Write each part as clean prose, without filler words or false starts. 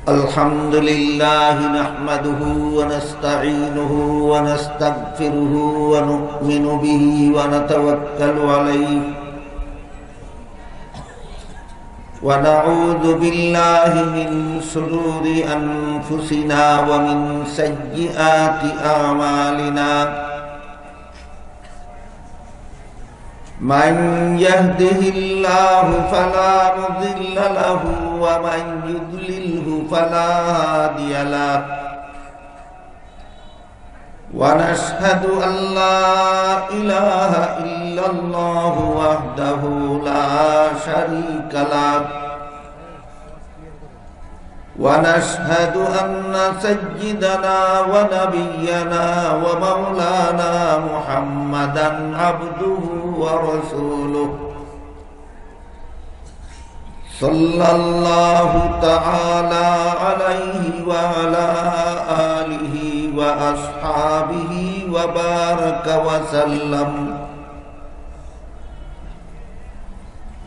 الحمد لله نحمده ونستعينه ونستغفره ونؤمن به ونتوكل عليه ونعوذ بالله من شرور أنفسنا ومن سيئات أعمالنا من يهده الله فلا مضل له ومن يضلله فلا هادي له ونشهد أن لا إله إلا الله وحده لا شريك له ونشهد أن سيدنا ونبينا ومولانا محمدا عبده ورسوله صلى الله تعالى عليه وعلى آله وأصحابه وبارك وسلم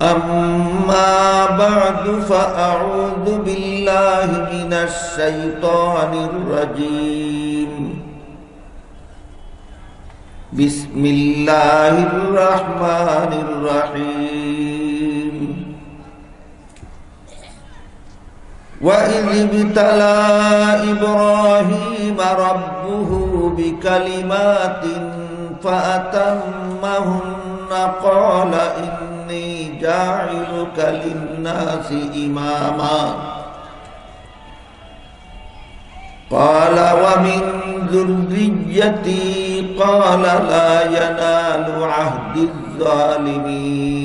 أما بعد فأعوذ بالله من الشيطان الرجيم بسم الله الرحمن الرحيم وإذ ابتلى إبراهيم ربه بكلمات فأتمهن قال إني جاعلك للناس إماما قال ومن ذريتي قال لا ينال عهد الظالمين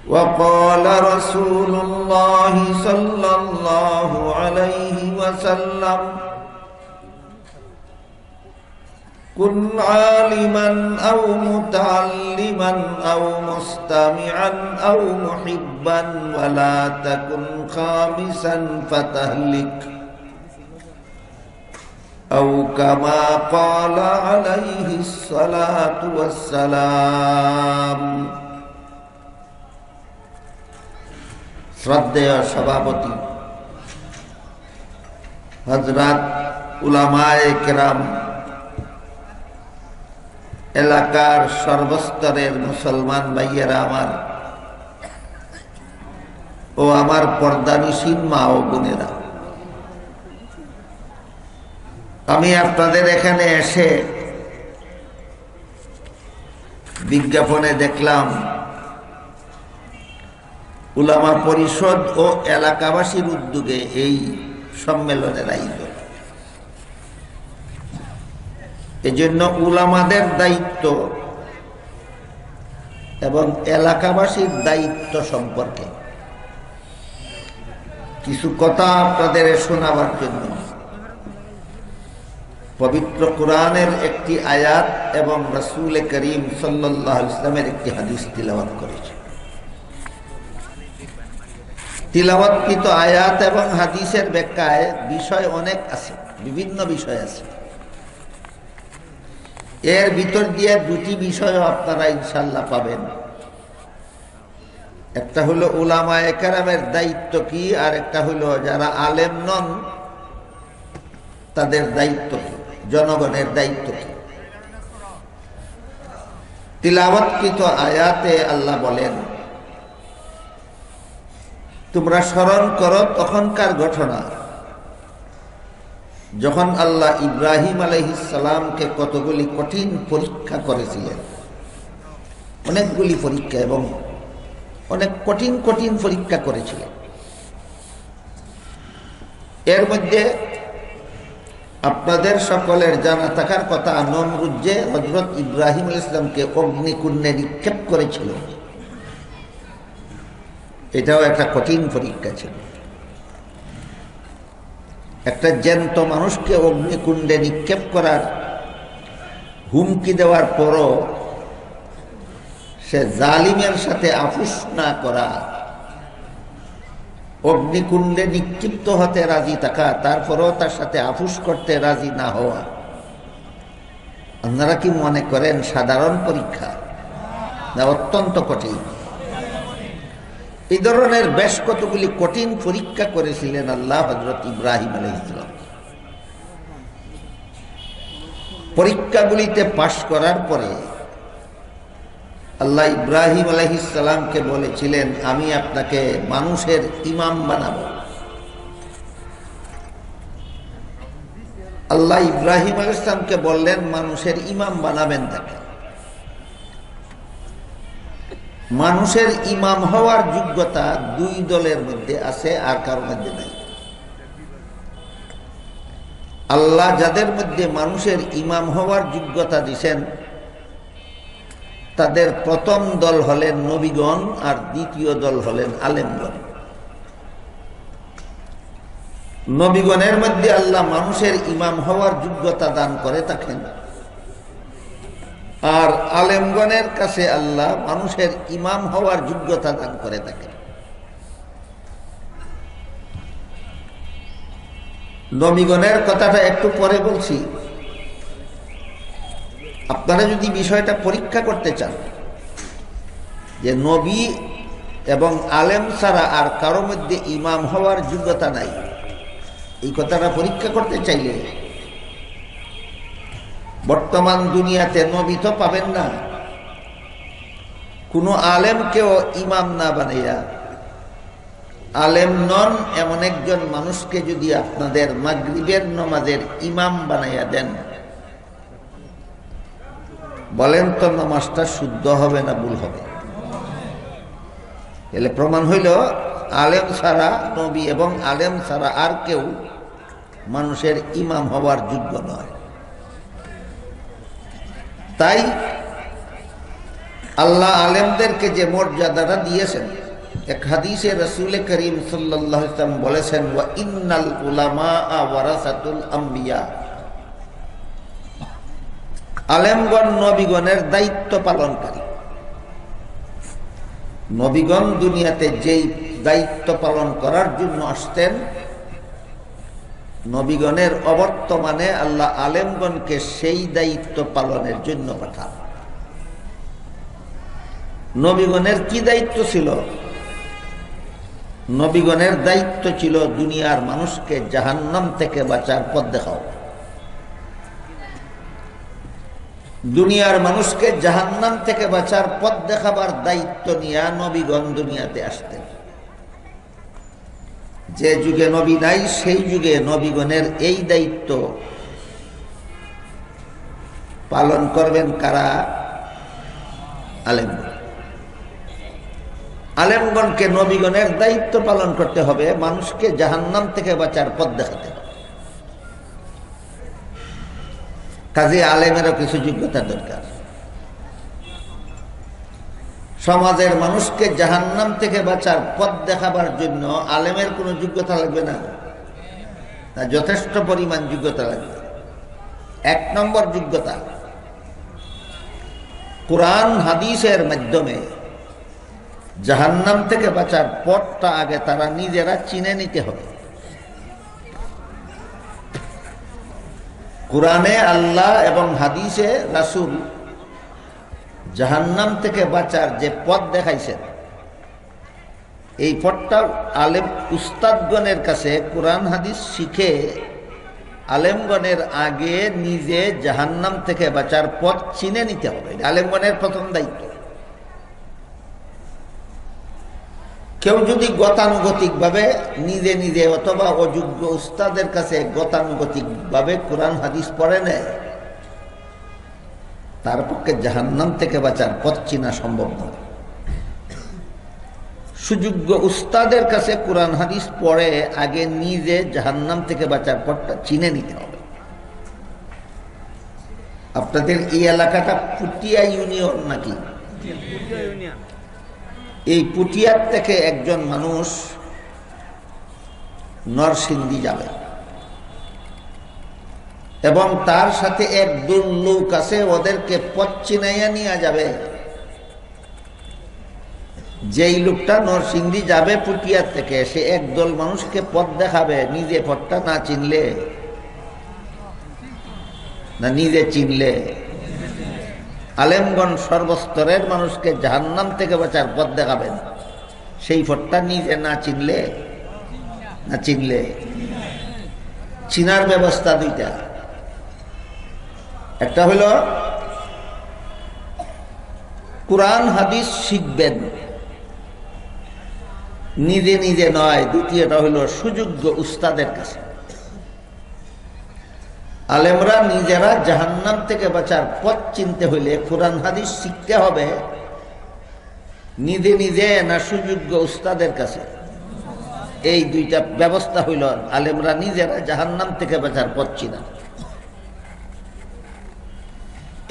وقال رسول الله صلى الله عليه وسلم كن عالما أو متعلما أو مستمعا أو محبا ولا تكن خامسا فتهلك أو كما قال عليه الصلاة والسلام শ্রদ্ধেয় সভাপতি হযরত উলামায়ে কেরাম, এলাকার সর্বস্তরের মুসলমান ভাইয়েরা আমার ও আমার পর্দানিসীন মা ও বোনেরা, আমি আপনাদের এখানে এসে বিজ্ঞাপনে দেখলাম উলামা পরিষদ ও এলাকাবাসীর উদ্যোগে এই সম্মেলনের আয়োজন। এজন্য উলামাদের দায়িত্ব এবং এলাকাবাসীর দায়িত্ব সম্পর্কে কিছু কথা আপনাদের শোনাবার জন্য পবিত্র কোরআনের একটি আয়াত এবং রাসূল করিম সাল্লাল্লাহু আলাইহি ওয়াসাল্লামের একটি হাদিস তিলাওয়াত করেছি। তিলাওয়াতকৃত আয়াত এবং হাদিসের ব্যাখ্যায় বিষয় অনেক আছে, বিভিন্ন বিষয় আছে। এর ভিতর দিয়ে দুটি বিষয় আপনারা ইনশাআল্লাহ পাবেন। একটা হলো উলামায়ে কেরামের দায়িত্ব কি, আর একটা হলো যারা আলেম নন তাদের দায়িত্ব কি, জনগণের দায়িত্ব কি। তিলাওয়াতকৃত আয়াতে আল্লাহ বলেন, তোমরা স্মরণ করো তখনকার ঘটনা যখন আল্লাহ ইব্রাহিম আলাইহিস সালামকে কতগুলি কঠিন পরীক্ষা করেছিলেন। অনেকগুলি পরীক্ষা এবং অনেক কঠিন কঠিন পরীক্ষা করেছিলেন। এর মধ্যে আপনাদের সকলের জানা থাকার কথা, নমরুদ যে হযরত ইব্রাহিম আলাইহিস সালামকে অগ্নিকুণ্ডে নিক্ষেপ করেছিল, এটাও একটা কঠিন পরীক্ষা ছিল। একটা জ্যান্ত মানুষকে অগ্নিকুণ্ডে নিক্ষেপ করার হুমকি দেওয়ার পরও সে জালিমের সাথে আপোষ না করা, অগ্নিকুণ্ডে নিক্ষিপ্ত হতে রাজি থাকা, তারপরেও তার সাথে আপোষ করতে রাজি না হওয়া, আপনারা কি মনে করেন সাধারণ পরীক্ষা না অত্যন্ত কঠিন? এই ধরনের বেশ কতগুলি কঠিন পরীক্ষা করেছিলেন আল্লাহ হযরত ইব্রাহিম আলাইহিস সালাম। পরীক্ষাগুলিতে পাশ করার পরে আল্লাহ ইব্রাহিম আলাইহিস সালামকে বলেছিলেন, আমি আপনাকে মানুষের ইমাম বানাবো। আল্লাহ ইব্রাহিম আলাইহিস সালামকে বললেন, মানুষের ইমাম বানাবেন তাকে। মানুষের ইমাম হওয়ার যোগ্যতা দুই দলের মধ্যে আছে, আর কারোর মধ্যে নাই। আল্লাহ যাদের মধ্যে মানুষের ইমাম হওয়ার যোগ্যতা দিয়েছেন, তাদের প্রথম দল হলেন নবীগণ, আর দ্বিতীয় দল হলেন আলেমগণ। নবীগণের মধ্যে আল্লাহ মানুষের ইমাম হওয়ার যোগ্যতা দান করে থাকেন, আর আলেমগণের কাছে আল্লাহ মানুষের ইমাম হওয়ার যোগ্যতা দান করে থাকেন। নবীগণের কথাটা একটু পরে বলছি। আপনারা যদি বিষয়টা পরীক্ষা করতে চান যে নবী এবং আলেম ছাড়া আর কারো মধ্যে ইমাম হওয়ার যোগ্যতা নাই, এই কথাটা পরীক্ষা করতে চাইলে বর্তমান দুনিয়াতে নবী তো পাবেন না। কোনো আলেমকেও ইমাম না বানাইয়া, আলেম নন এমন একজন মানুষকে যদি আপনাদের মাগরিবের নামাজের ইমাম বানাইয়া দেন, বলেন তো নামাজটা শুদ্ধ হবে না ভুল হবে? এলে প্রমাণ হইল আলেম ছাড়া, নবী এবং আলেম ছাড়া আর কেউ মানুষের ইমাম হওয়ার যোগ্য নয়। তাই আল্লাহ আলেমদেরকে যে মর্যাদাটা দিয়েছেন, এক হাদিসে রাসূল করিম সাল্লাল্লাহু আলাইহি ওয়াসাল্লাম বলেছেন, ওয়া ইন্নাল উলামা ওয়ারাসাতুল আম্বিয়া, আলেমগণ নবীগণের দায়িত্ব পালনকারী। নবীগণ দুনিয়াতে যেই দায়িত্ব পালন করার জন্য আসতেন, নবীগণের অবর্তমানে আল্লাহ আলেমগণকে সেই দায়িত্ব পালনের জন্য পাঠান। নবীগণের কি দায়িত্ব ছিল? নবীগণের দায়িত্ব ছিল দুনিয়ার মানুষকে জাহান্নাম থেকে বাঁচার পথ দেখাও। দুনিয়ার মানুষকে জাহান্নাম থেকে বাঁচার পথ দেখাবার দায়িত্ব নিয়ে নবীগণ দুনিয়াতে আসতেন। যে যুগে নবী নাই, সেই যুগে নবীগণের এই দায়িত্ব পালন করবেন কারা? আলেমগণ। আলেমগণকে নবীগণের দায়িত্ব পালন করতে হবে, মানুষকে জাহান্নাম থেকে বাঁচার পথ দেখাতে হবে। কাজে আলেমেরও কিছু যোগ্যতা দরকার। সমাজের মানুষকে জাহান্নাম থেকে বাঁচার পথ দেখাবার জন্য আলেমের কোনো যোগ্যতা লাগবে না, তা যথেষ্ট পরিমাণ যোগ্যতা লাগবে। এক নম্বর যোগ্যতা, কোরআন হাদিসের মাধ্যমে জাহান্নাম থেকে বাঁচার পথটা আগে তারা নিজেরা চিনে নিতে হবে। কোরআনে আল্লাহ এবং হাদিসে রাসূল জাহান্নাম থেকে বাঁচার যে পথ দেখাইছেন, এই পথটা আলেম উস্তাদগণের কাছে কোরআন হাদিস শিখে আলেমগণের আগে নিজে জাহান্নাম থেকে বাঁচার পথ চিনে নিতে হবে। আলেমগণের প্রথম দায়িত্ব। কেউ যদি গতানুগতিক ভাবে নিজে নিজে অথবা অযোগ্য উস্তাদের কাছে গতানুগতিক ভাবে কোরআন হাদিস পড়ে নেয়, তার পক্ষে জাহান্নাম থেকে বাঁচার পথ চিনা সম্ভব নয়। সুযোগ্য উস্তাদের কাছে কোরআন হাদিস পড়ে আগে নিজে জাহান্নাম থেকে বাঁচার পথটা চিনে নিতে হবে। আপনাদের এই এলাকাটা পুটিয়া ইউনিয়ন নাকি? এই পুটিয়ার থেকে একজন মানুষ নরসিংদী যাবে এবং তার সাথে একদল লোক আছে, ওদেরকে পথ চিনাইয়া নিয়ে যাবে। যেই লোকটা নরসিংদী যাবে পুটিয়ার থেকে, সে একদল মানুষকে পথ দেখাবে। নিজে পথটা না চিনলে, না নিজে চিনলে। আলেমগণ সর্বস্তরের মানুষকে জাহান্নাম থেকে বাঁচার পথ দেখাবেন। সেই পথটা নিজে না চিনলে চিনার ব্যবস্থা দুইটা। একটা হলো কুরআন হাদিস শিখবেন, নিজে নিজে নয়। দ্বিতীয়টা হলো সুযোগ্য উস্তাদের কাছে। আলেমরা নিজেরা জাহান্নাম থেকে বাঁচার পথ চিনতে হইলে কুরআন হাদিস শিখতে হবে, নিজে নিজে না সুযোগ্য উস্তাদের কাছে। এই দুইটা ব্যবস্থা হইল আলেমরা নিজেরা জাহান্নাম থেকে বাঁচার পথ চিনা।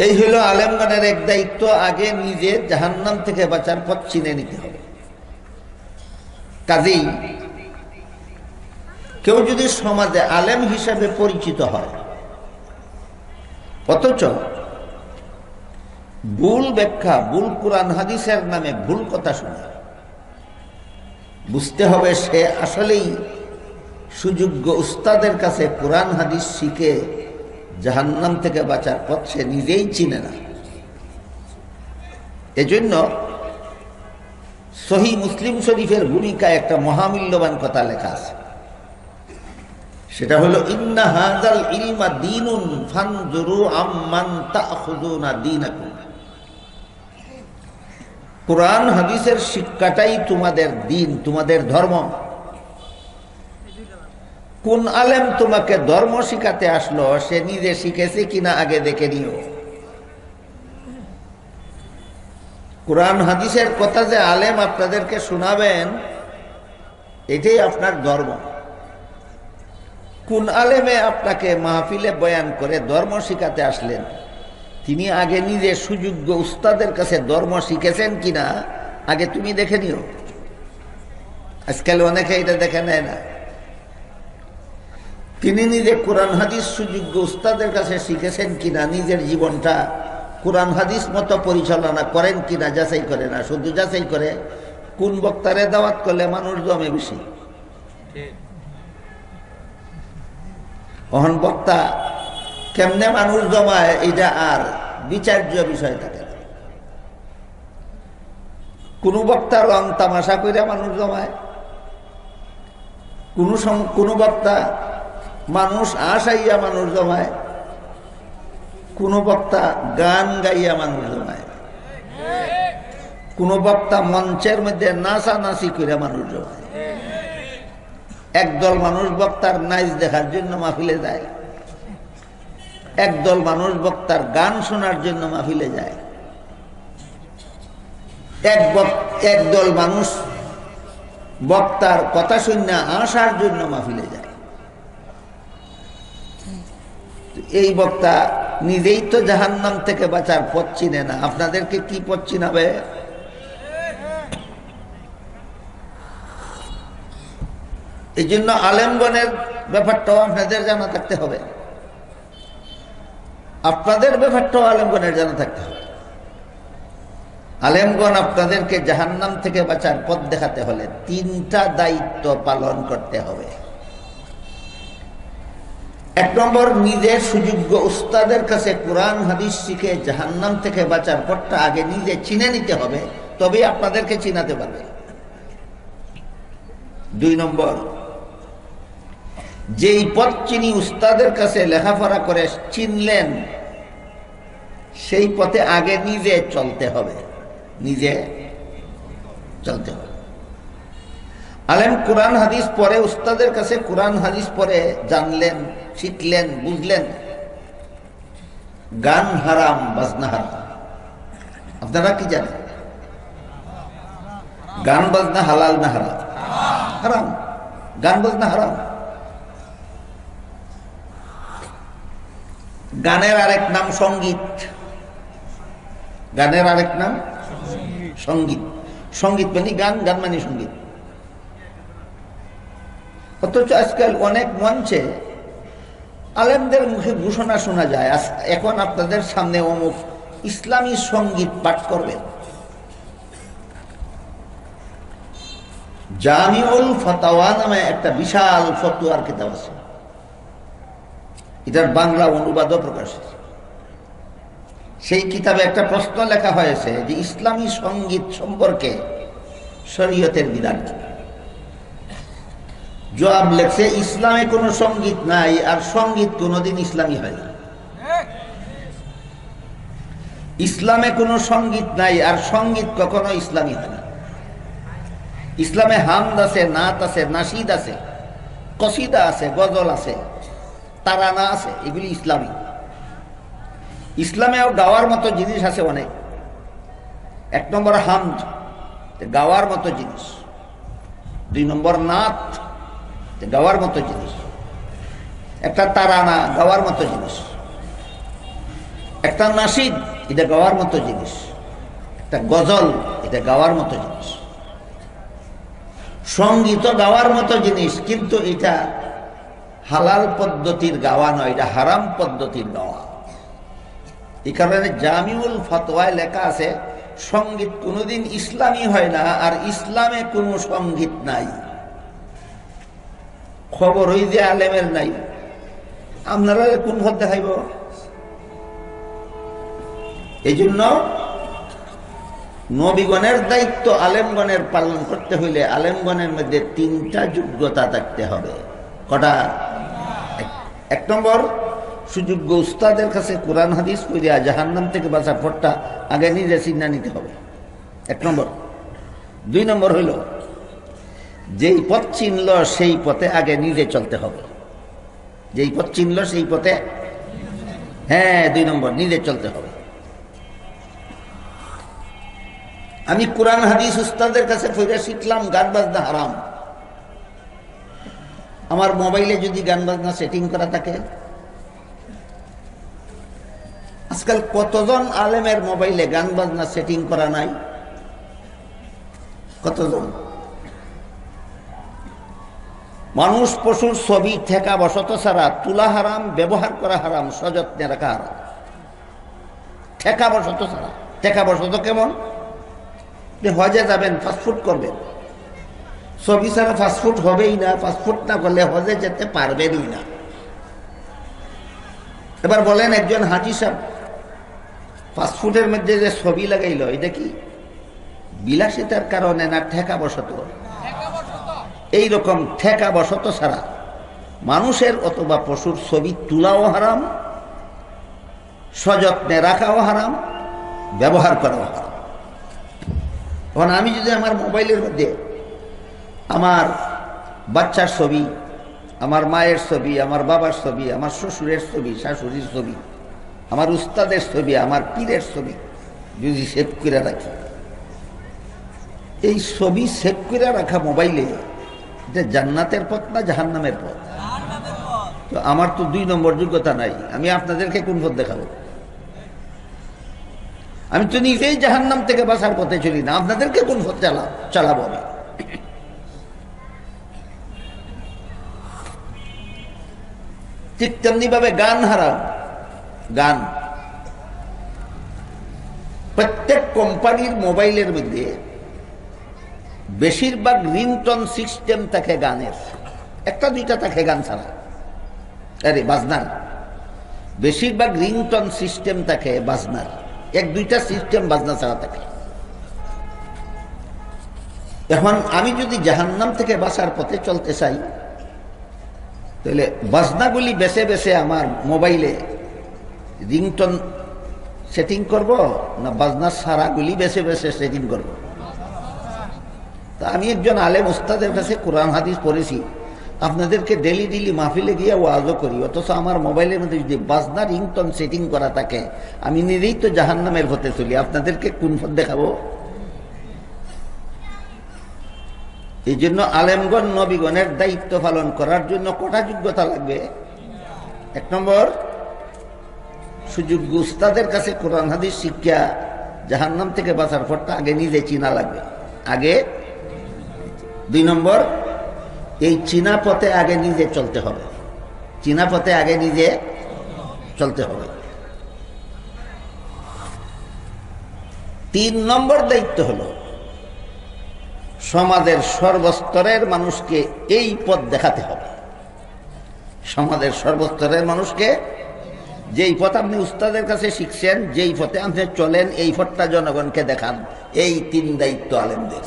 এই হইল আলেমগণের এক দায়িত্ব, আগে নিজে জাহান্নাম থেকে বাঁচার পথ চিনে নিতে হবে। কাজেই কেউ যদি সমাজে আলেম হিসাবে পরিচিত হয়, অথচ ভুল ব্যাখ্যা, ভুল কুরআন হাদিসের নামে ভুল কথা শুনে, বুঝতে হবে সে আসলেই সুযোগ্য উস্তাদের কাছে কুরআন হাদিস শিখে জাহান্নাম থেকে বাঁচার পথ সে নিজেই চিনে না। এজন্য সহিহ মুসলিম শরীফের ভূমিকায় একটা মহামূল্যবান কথা লেখা আছে, সেটা হলো ইন্না হাযাল ইলমা দীনুন ফানজুরু আম্মান তাখুযুনা দীনাকুম। কুরআন হাদিসের শিক্ষাটাই তোমাদের দিন, তোমাদের ধর্ম। কোন আলেম তোমাকে ধর্ম শিখাতে আসলো সে নিজে শিখেছে কিনা আগে দেখে নিও। কুরআন হাদিসের কথা যে আলেম আপনাদেরকে শোনাবেন, এটাই আপনার ধর্ম। কোন আলেমে আপনাকে মাহফিলে বয়ান করে ধর্ম শিখাতে আসলেন, তিনি আগে নিজে সুযোগ্য উস্তাদের কাছে ধর্ম শিখেছেন কিনা আগে তুমি দেখে নিও। আজকাল অনেকে এটা দেখে নেয় না। তিনি নিজে কোরআন হাদিস সুযোগ্য উস্তাদের কাছে শিখেছেন কিনা, নিজের জীবনটা কোরআন হাদিস মতো পরিচালনা করেন কিনা যাচাই করে না। শুধু যাচাই করে কোন বক্তারে দাওয়াত করলে মানুষ জমে বেশি, অহন বক্তা কেমনে মানুষ জমায় এটা আর বিচার্য বিষয় থাকে। কোন বক্তা রং তামাশা করে মানুষ জমায়, কোন বক্তা মানুষ আশাইয়া মানুষ জমায়, কোন বক্তা গান গাইয়া মানুষ জমায়, কোন বক্তা মঞ্চের মধ্যে নাচানাচি করে মানুষ জমায়। একদল মানুষ বক্তার নাচ দেখার জন্য মাহফিলে যায়, একদল মানুষ বক্তার গান শোনার জন্য মাহফিলে যায়, একদল মানুষ বক্তার কথা শুনে আসার জন্য মাহফিলে যায়। এই বক্তা নিজেই তো জাহান্নাম থেকে বাঁচার পথ চিনে না, আপনাদেরকে কি পথ চিনাবে? এই জন্য আলেমগণের ব্যাপারটাও আপনাদের জানা থাকতে হবে, আপনাদের ব্যাপারটাও আলেমগণের জানা থাকতে হবে। আলেমগণ আপনাদেরকে জাহান্নাম থেকে বাঁচার পথ দেখাতে হলে তিনটা দায়িত্ব পালন করতে হবে। এক নম্বর, নিজের সুযোগ্য উস্তাদের কাছে কোরআন হাদিস শিখে জাহান্নাম থেকে বাঁচার পথটা আগে নিজে চিনে নিতে হবে, তবেই আপনাদেরকে চিনাতে পারবে। দুই নম্বর, যেই পথ চিনি উস্তাদের কাছে লেখাপড়া করে চিনলেন, সেই পথে আগে নিজে চলতে হবে, নিজে চলতে হবে। আলেম কোরআন হাদিস পড়ে, উস্তাদের কাছে কোরআন হাদিস পড়ে জানলেন, শিখলেন, বুঝলেন গান হারাম, বাজনা হারাম। আপনারা কি জানেন গান বাজনা হালাল না হারাম? হারাম। গান বাজনা হারাম। গানের আরেক নাম সঙ্গীত, গানের আরেক নাম সঙ্গীত। সঙ্গীত মানে গান, গান মানে সঙ্গীত। অথচ আজকাল অনেক মঞ্চে আলেমদের মুখে ঘোষণা শোনা যায়, এখন আপনাদের সামনে অমুক ইসলামী সঙ্গীত পাঠ করবেন। জামিউল ফাতাওয়া নামে একটা বিশাল ফতোয়ার কিতাব আছে, এটার বাংলা অনুবাদও প্রকাশ হয়েছে। সেই কিতাবে একটা প্রশ্ন লেখা হয়েছে যে ইসলামী সঙ্গীত সম্পর্কে শরীয়তের বিধান কি? জবাব লেখছে ইসলামে কোনো সঙ্গীত নাই, আর সঙ্গীত কোনোদিন ইসলামী হয় না। ইসলামে কোনো সঙ্গীত নাই, আর সঙ্গীত কখনো ইসলামী হয় না। ইসলামে হামদ আছে, নাত আছে, নাশিদ আছে, কসিদা আছে, গজল আছে, তারানা আছে, এগুলি ইসলামী। ইসলামেও গাওয়ার মতো জিনিস আছে অনেক। এক নম্বর হামদ, গাওয়ার মতো জিনিস। দুই নম্বর নাত, গাওয়ার মতো জিনিস। একটা তারানা, গাওয়ার মতো জিনিস। একটা নাশিদ, এটা গাওয়ার মতো জিনিস। একটা গজল, এটা গাওয়ার মতো জিনিস। সঙ্গীত গাওয়ার মতো জিনিস, কিন্তু এটা হালাল পদ্ধতির গাওয়া নয়, এটা হারাম পদ্ধতির গাওয়া। এই কারণে জামিউল ফতোয়ায় লেখা আছে সঙ্গীত কোনোদিন ইসলামী হয় না, আর ইসলামে কোনো সঙ্গীত নাই। খবর ওই যে আলেমের নাই, আপনারা কোন ভোট দেখাইব? এই জন্য নবীগণের দায়িত্ব আলেমগণের পালন করতে হইলে আলেমগণের মধ্যে তিনটা যোগ্যতা থাকতে হবে। কটা? এক নম্বর, সুযোগ্য উস্তাদের কাছে কোরআন হাদিস করিয়া জাহান্নাম থেকে বাঁচার পথটা আগে নিজে চিন্তা নিতে হবে, এক নম্বর। দুই নম্বর হইল যেই পথ চিনল সেই পথে আগে নিজে চলতে হবে। যেই পথ চিনল সেই পথে, হ্যাঁ, দুই নম্বর, নিজে চলতে হবে। আমি কোরআন হাদিস উস্তাদের কাছে ফিরে শিখলাম গান বাজনা হারাম। আমার মোবাইলে যদি গান বাজনা সেটিং করা থাকে, আজকাল কতজন আলেমের মোবাইলে গান বাজনা সেটিং করা নাই? কতজন? মানুষ পশুর ছবি ঠেকা বসত ছাড়া তুলা হারাম, ব্যবহার করা হারাম, সযত্নে রাখা হারাম। ঠেকা বসত ছাড়া। ঠেকা বসত কেমন? হজে যাবেন, ফাস্টফুড করবেন, ছবি ছাড়া ফাস্টফুড হবেই না। ফাস্টফুড না করলে হজে যেতে পারবেনই না। এবার বলেন, একজন হাজি সাহেব ফাস্টফুডের মধ্যে যে ছবি লাগাইল, এটা কি বিলাসিতার কারণে না ঠেকা বসত? এইরকম ঠেকা বসত ছাড়া মানুষের অথবা পশুর ছবি তোলাও হারাম, সযত্নে রাখাও হারাম, ব্যবহার করাও হারাম। এখন আমি যদি আমার মোবাইলের মধ্যে আমার বাচ্চার ছবি, আমার মায়ের ছবি, আমার বাবার ছবি, আমার শ্বশুরের ছবি, শাশুড়ির ছবি, আমার উস্তাদের ছবি, আমার পীরের ছবি যদি সেভ করে রাখি, এই ছবি সেভ করে রাখা মোবাইলে এটা জান্নাতের পথ না জাহান্নামের পথ? তো আমার তো দুই নম্বর যোগ্যতা নাই, আমি আপনাদেরকে কোন পথ দেখাবো? আমি তো নিজেই জাহান্নাম থেকে বাঁচার পথে চলি না, আপনাদেরকে কোন পথ চালাবো আমি? ঠিক তেমনি ভাবে গান হারাম। গান, প্রত্যেক কোম্পানির মোবাইলের মধ্যে বেশিরভাগ রিংটোন সিস্টেম থাকে গানের, একটা দুইটা থাকে গান ছাড়া, আরে বাজনার। বেশিরভাগ রিংটোন সিস্টেম থাকে বাজনার, এক দুইটা সিস্টেম বাজনা ছাড়া থাকে। এখন আমি যদি জাহান্নাম থেকে বাঁচার পথে চলতে চাই, তাহলে বাজনাগুলি বেছে বেছে আমার মোবাইলে রিংটোন সেটিং করব, না বাজনা সারাগুলি বেছে বেছে সেটিং করব? তা আমি একজন আলেম উস্তাদের কাছে কোরআন হাদিস পড়েছি, আপনাদেরকে ডেলি মাহফিলে গিয়ে ওয়াজও করি, অথচ আমার মোবাইলের মধ্যে যদি বাজনা রিংটোন সেটিং করা থাকে, আমি নিজেই তো জাহান্নামের পথে চলি, আপনাদেরকে কোন পথ দেখাবো? এই জন্য আলেমগণ নবীগণের দায়িত্ব পালন করার জন্য কটা যোগ্যতা লাগবে? এক নম্বর, সুযোগ্য উস্তাদের কাছে কোরআন হাদিস শিক্ষা জাহান্নাম থেকে বাঁচার পথটা আগে নিজে চিনা লাগবে, আগে। দুই নম্বর, এই চিনা পথে আগে নিজে চলতে হবে, চিনা পথে আগে নিজে চলতে হবে। তিন নম্বর দায়িত্ব হলো সমাজের সর্বস্তরের মানুষকে এই পথ দেখাতে হবে। সমাজের সর্বস্তরের মানুষকে যেই পথ আপনি উস্তাদের কাছে শিখছেন, যেই পথে আপনি চলেন, এই পথটা জনগণকে দেখান। এই তিন দায়িত্ব আলেমদের।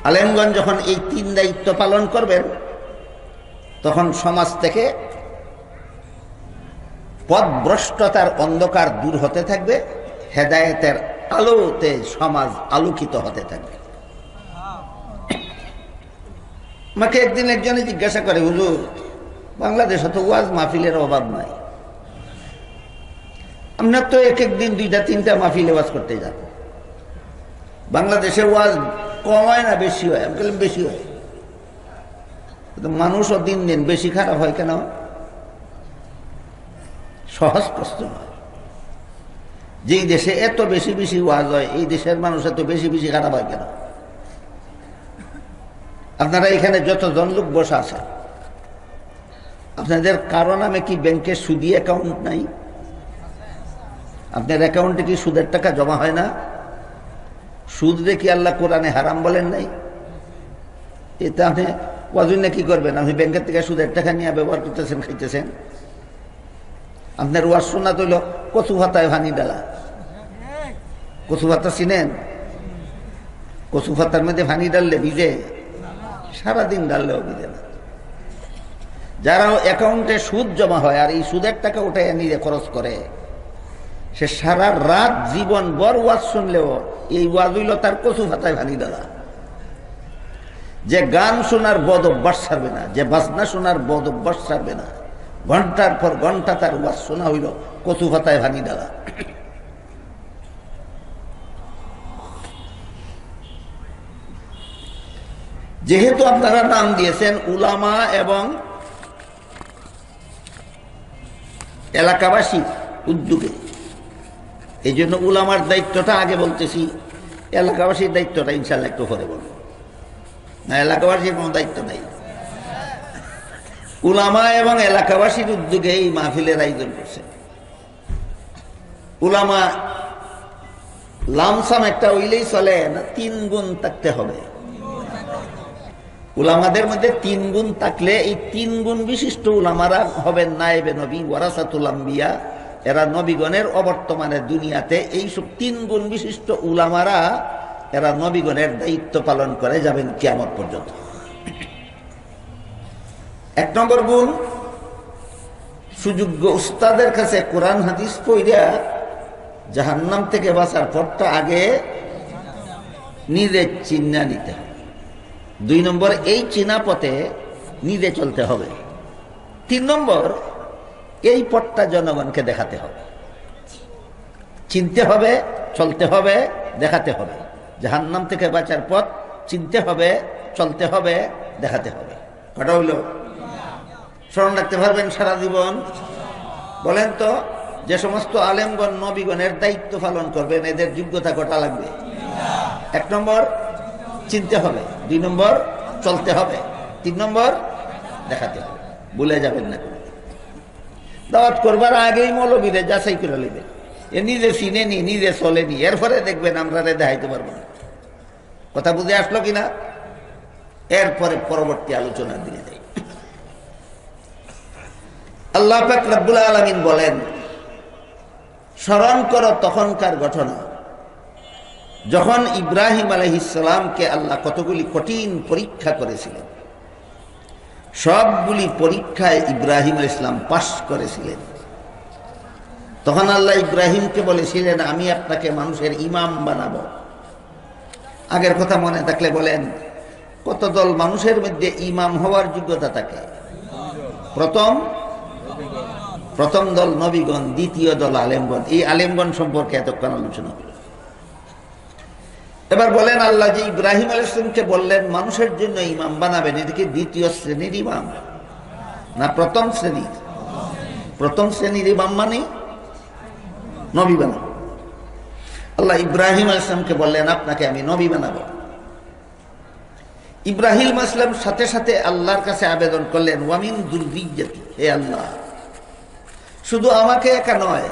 আলেমগণ যখন এই 3 দায়িত্ব পালন করবেন তখন সমাজ থেকে পথভ্রষ্টতার অন্ধকার দূর হতে থাকবে, হেদায়েতের আলোতে সমাজ আলোকিত হতে থাকবে। আমাকে একদিন একজনে জিজ্ঞাসা করে, হুজুর বাংলাদেশে তো ওয়াজ মাহফিলের অভাব নাই, আমরা তো এক দিন 2টা-3টা মাহফিলে ওয়াজ করতে যাব, বাংলাদেশে ওয়াজ কম হয় না বেশি হয়? আমি বললাম বেশি হয়। মানুষও দিন দিন বেশি খারাপ হয় কেন? সহজ প্রশ্ন নয়। যেই দেশে এত বেশি বেশি ওয়াজ হয়, এই দেশের মানুষ এত বেশি বেশি খারাপ হয় কেন? আপনারা এখানে যতজন লোক বসা আছে, আপনাদের কারো নামে কি ব্যাংকে সুদি অ্যাকাউন্ট নাই? আপনার অ্যাকাউন্টে কি সুদের টাকা জমা হয় না? সুদ দেখি আল্লাহ কোরআনে হারাম বলেন নাই? এতে আপনি ওয়াজুন কি করবেন? আপনি ব্যাংকের থেকে সুদের টাকা নিয়ে ব্যবহার করতেছেন, খাইতেছেন। আপনার ওয়াজ শোনা তৈল কচু পাতায় ভানি ডালা। কচু পাতা চিনেন? কচু পাতার মধ্যে ভানি ডাললে ভিজে, সারাদিন ডাললেও ভিজে না। যারা অ্যাকাউন্টে সুদ জমা হয় আর এই সুদের টাকা উঠে নিজে খরচ করে, সে সারা রাত জীবন বর ওয়াজ শুনলেও এই ওয়াজ হইল তার কচু পাতায় ভানি ডালা। যে গান শোনার বদ অভ্যাস ছাড়বে না, যে বাজনা শোনার বদ অভ্যাস ছাড়বে না, ঘন্টার পর ঘন্টা তার ওয়াজ শোনা হইল কচু পাতায় ভানি ডালা। যেহেতু আপনারা নাম দিয়েছেন উলামা এবং এলাকাবাসী উদ্যোগে, এই জন্য উলামার দায়িত্বটা আগে বলতেছি, এলাকাবাসীর দায়িত্বটা ইনশাল্লাহ একটু পরে বলবো। না, এলাকাবাসীর কোনো দায়িত্ব নাই। উলামা এবং এলাকাবাসীর উদ্যোগে এই মাহফিলের আয়োজন করছে। উলামা লামসাম একটা হইলেই চলে না, 3 গুণ থাকতে হবে। উলামাদের মধ্যে 3 গুণ থাকলে, এই 3 গুণ বিশিষ্ট উলামারা হবেন নায়েবে নবী, ওয়ারাসাতুল আম্বিয়া। এরা নবীগণের অবর্তমানে দুনিয়াতে এইসব 3 গুণ বিশিষ্ট উলামারা, এরা নবীগণের দায়িত্ব পালন করে যাবেন কিয়ামত পর্যন্ত। 1 নম্বর গুণ, সুযোগ্য উস্তাদের কাছে কোরআন হাদিস পড়িয়া জাহান্নাম থেকে বাঁচার পথটা আগে নিজে চিন্না নিতে হবে। 2 নম্বর, এই চিনা পথে নিজে চলতে হবে। 3 নম্বর, এই পথটা জনগণকে দেখাতে হবে। চিনতে হবে, চলতে হবে, দেখাতে হবে। জাহান্নাম থেকে বাঁচার পথ চিনতে হবে, চলতে হবে, দেখাতে হবে। কটা হইল? স্মরণ রাখতে পারবেন সারা জীবন? বলেন তো, যে সমস্ত আলেমগণ নবীগণের দায়িত্ব পালন করবেন, এদের যোগ্যতা কটা লাগবে? 1 নম্বর, চিনতে হবে। 2 নম্বর, চলতে হবে। 3 নম্বর, দেখাতে হবে। ভুলে যাবেন না। দাওয়াত করবার আগেই মৌলবীরে যাচাই করে নেবেন, এ নিজে চিনেনি, নিজে চলেনি, এরপরে দেখবেন আমরা দেখাইতে পারবো না। কথা বুঝে আসলো কিনা? এরপরে পরবর্তী আলোচনার দিকে যাই। আল্লাহ পাক রব্বুল আলামিন বলেন, স্মরণ করো তখনকার ঘটনা যখন ইব্রাহিম আলাইহিস সালামকে আল্লাহ কতগুলি কঠিন পরীক্ষা করেছিলেন। সবগুলি পরীক্ষায় ইব্রাহিম আলাইহিস সালাম পাস করেছিলেন। তখন আল্লাহ ইব্রাহিমকে বলেছিলেন, আমি আপনাকে মানুষের ইমাম বানাবো। আগের কথা মনে থাকলে বলেন, কত দল মানুষের মধ্যে ইমাম হওয়ার যোগ্যতা থাকে? প্রথম দল নবীগণ, দ্বিতীয় দল আলেমগণ। এই আলেমগণ সম্পর্কে এতক্ষণ আলোচনা হল। এবার বলেন, আল্লাহ যে ইব্রাহিম আলাইহিস সালামকে বললেন মানুষের জন্য ইমাম বানাবেন, এটা কি দ্বিতীয় শ্রেণীর ইমাম না প্রথম শ্রেণীর? প্রথম শ্রেণীর ইমাম মানে নবী বানাবো। আল্লাহ ইব্রাহিম আলাইহিস সালামকে বললেন, আপনাকে আমি নবী বানাবো। ইব্রাহিম আলাইহিস সালাম সাথে সাথে আল্লাহর কাছে আবেদন করলেন, ওয়ামিন যুররিয়্যাতি, হে আল্লাহ, শুধু আমাকে একা নয়,